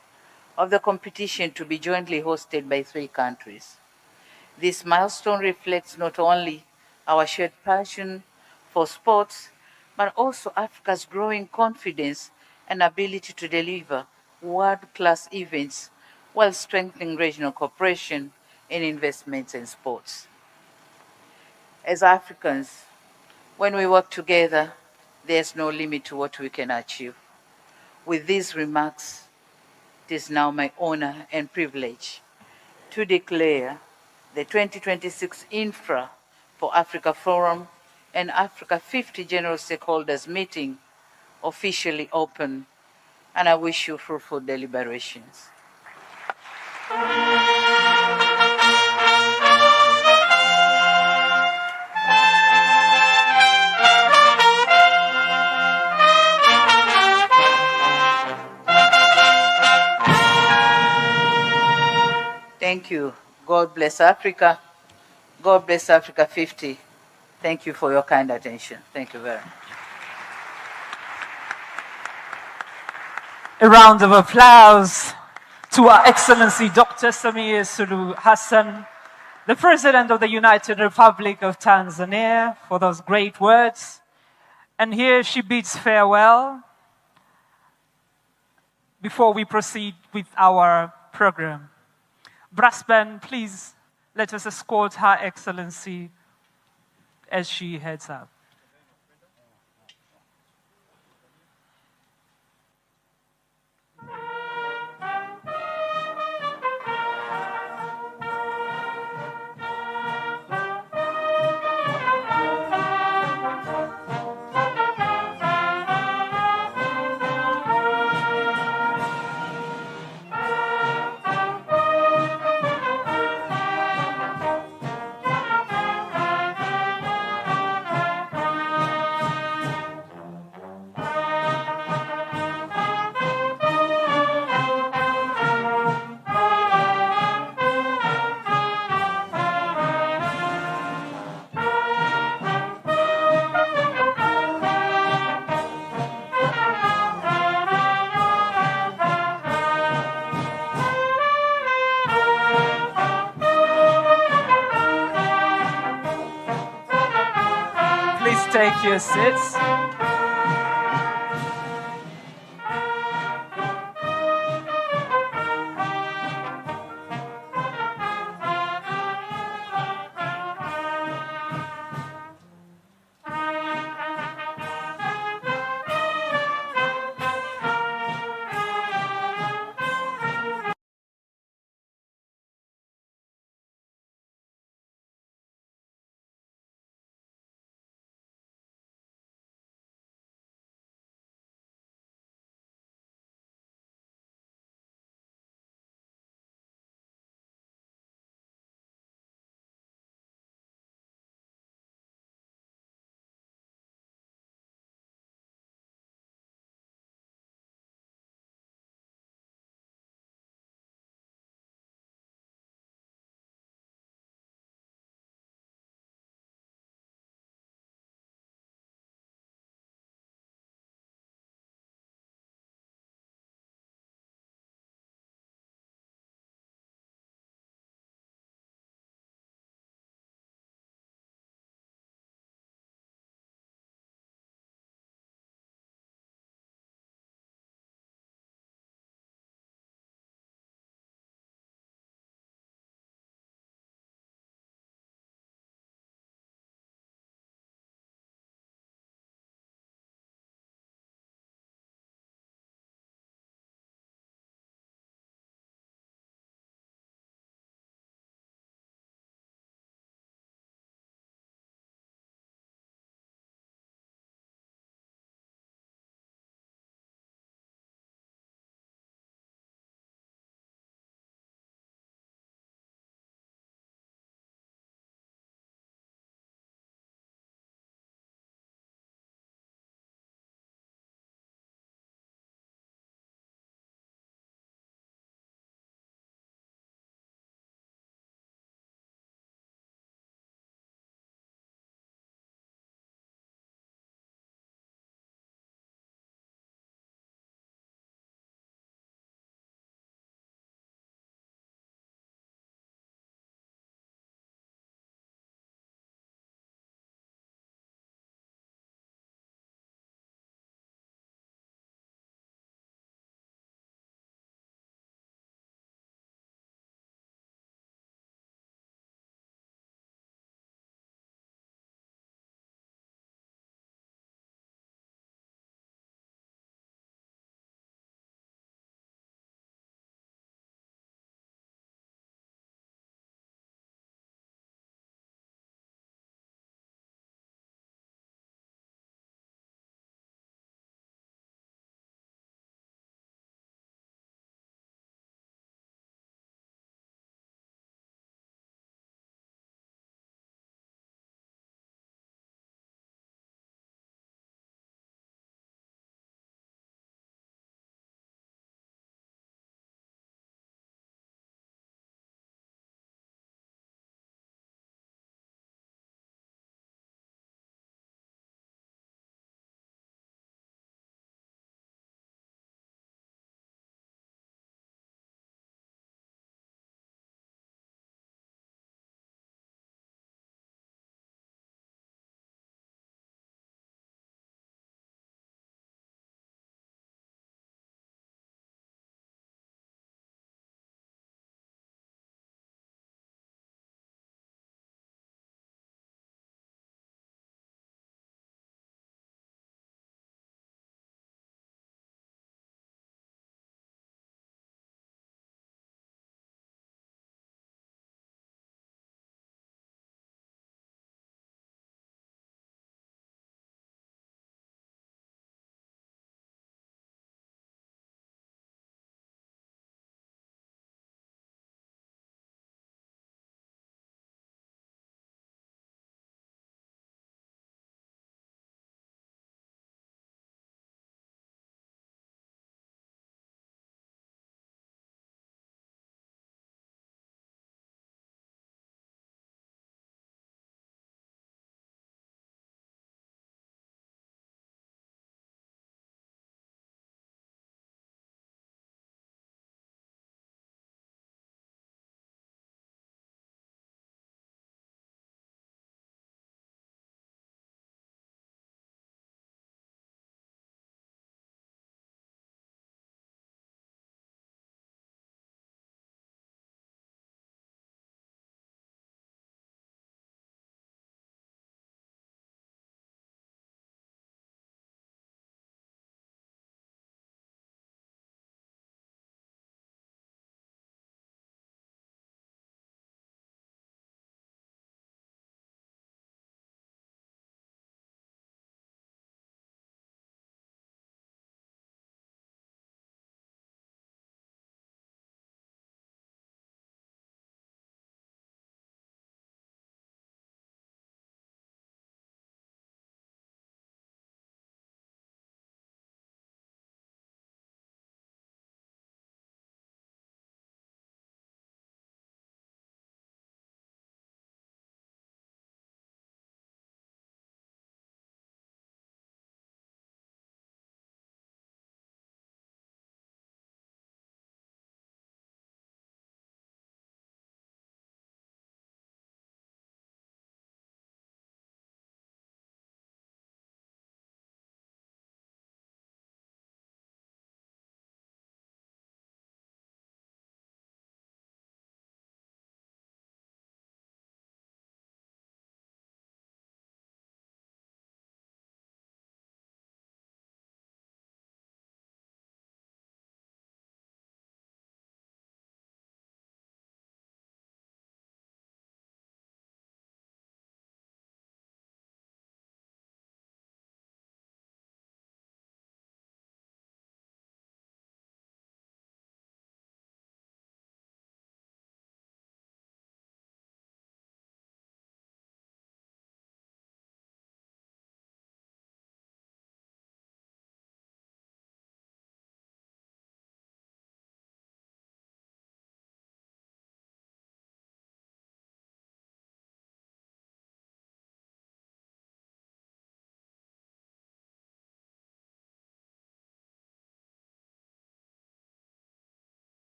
of the competition to be jointly hosted by 3 countries. This milestone reflects not only our shared passion for sports, but also Africa's growing confidence and ability to deliver world-class events while strengthening regional cooperation and investments in sports. As Africans, when we work together, there's no limit to what we can achieve. With these remarks, it is now my honor and privilege to declare the 2026 Infra for Africa Forum and Africa50 General Stakeholders Meeting officially open, and I wish you fruitful deliberations. Thank you. God bless Africa. God bless Africa50. Thank you for your kind attention. Thank you very much. A round of applause to Our Excellency Dr. Samia Suluhu Hassan, the President of the United Republic of Tanzania, for those great words. And here she bids farewell before we proceed with our program. Brass band, please let us escort Her Excellency as she heads out. Take your seats.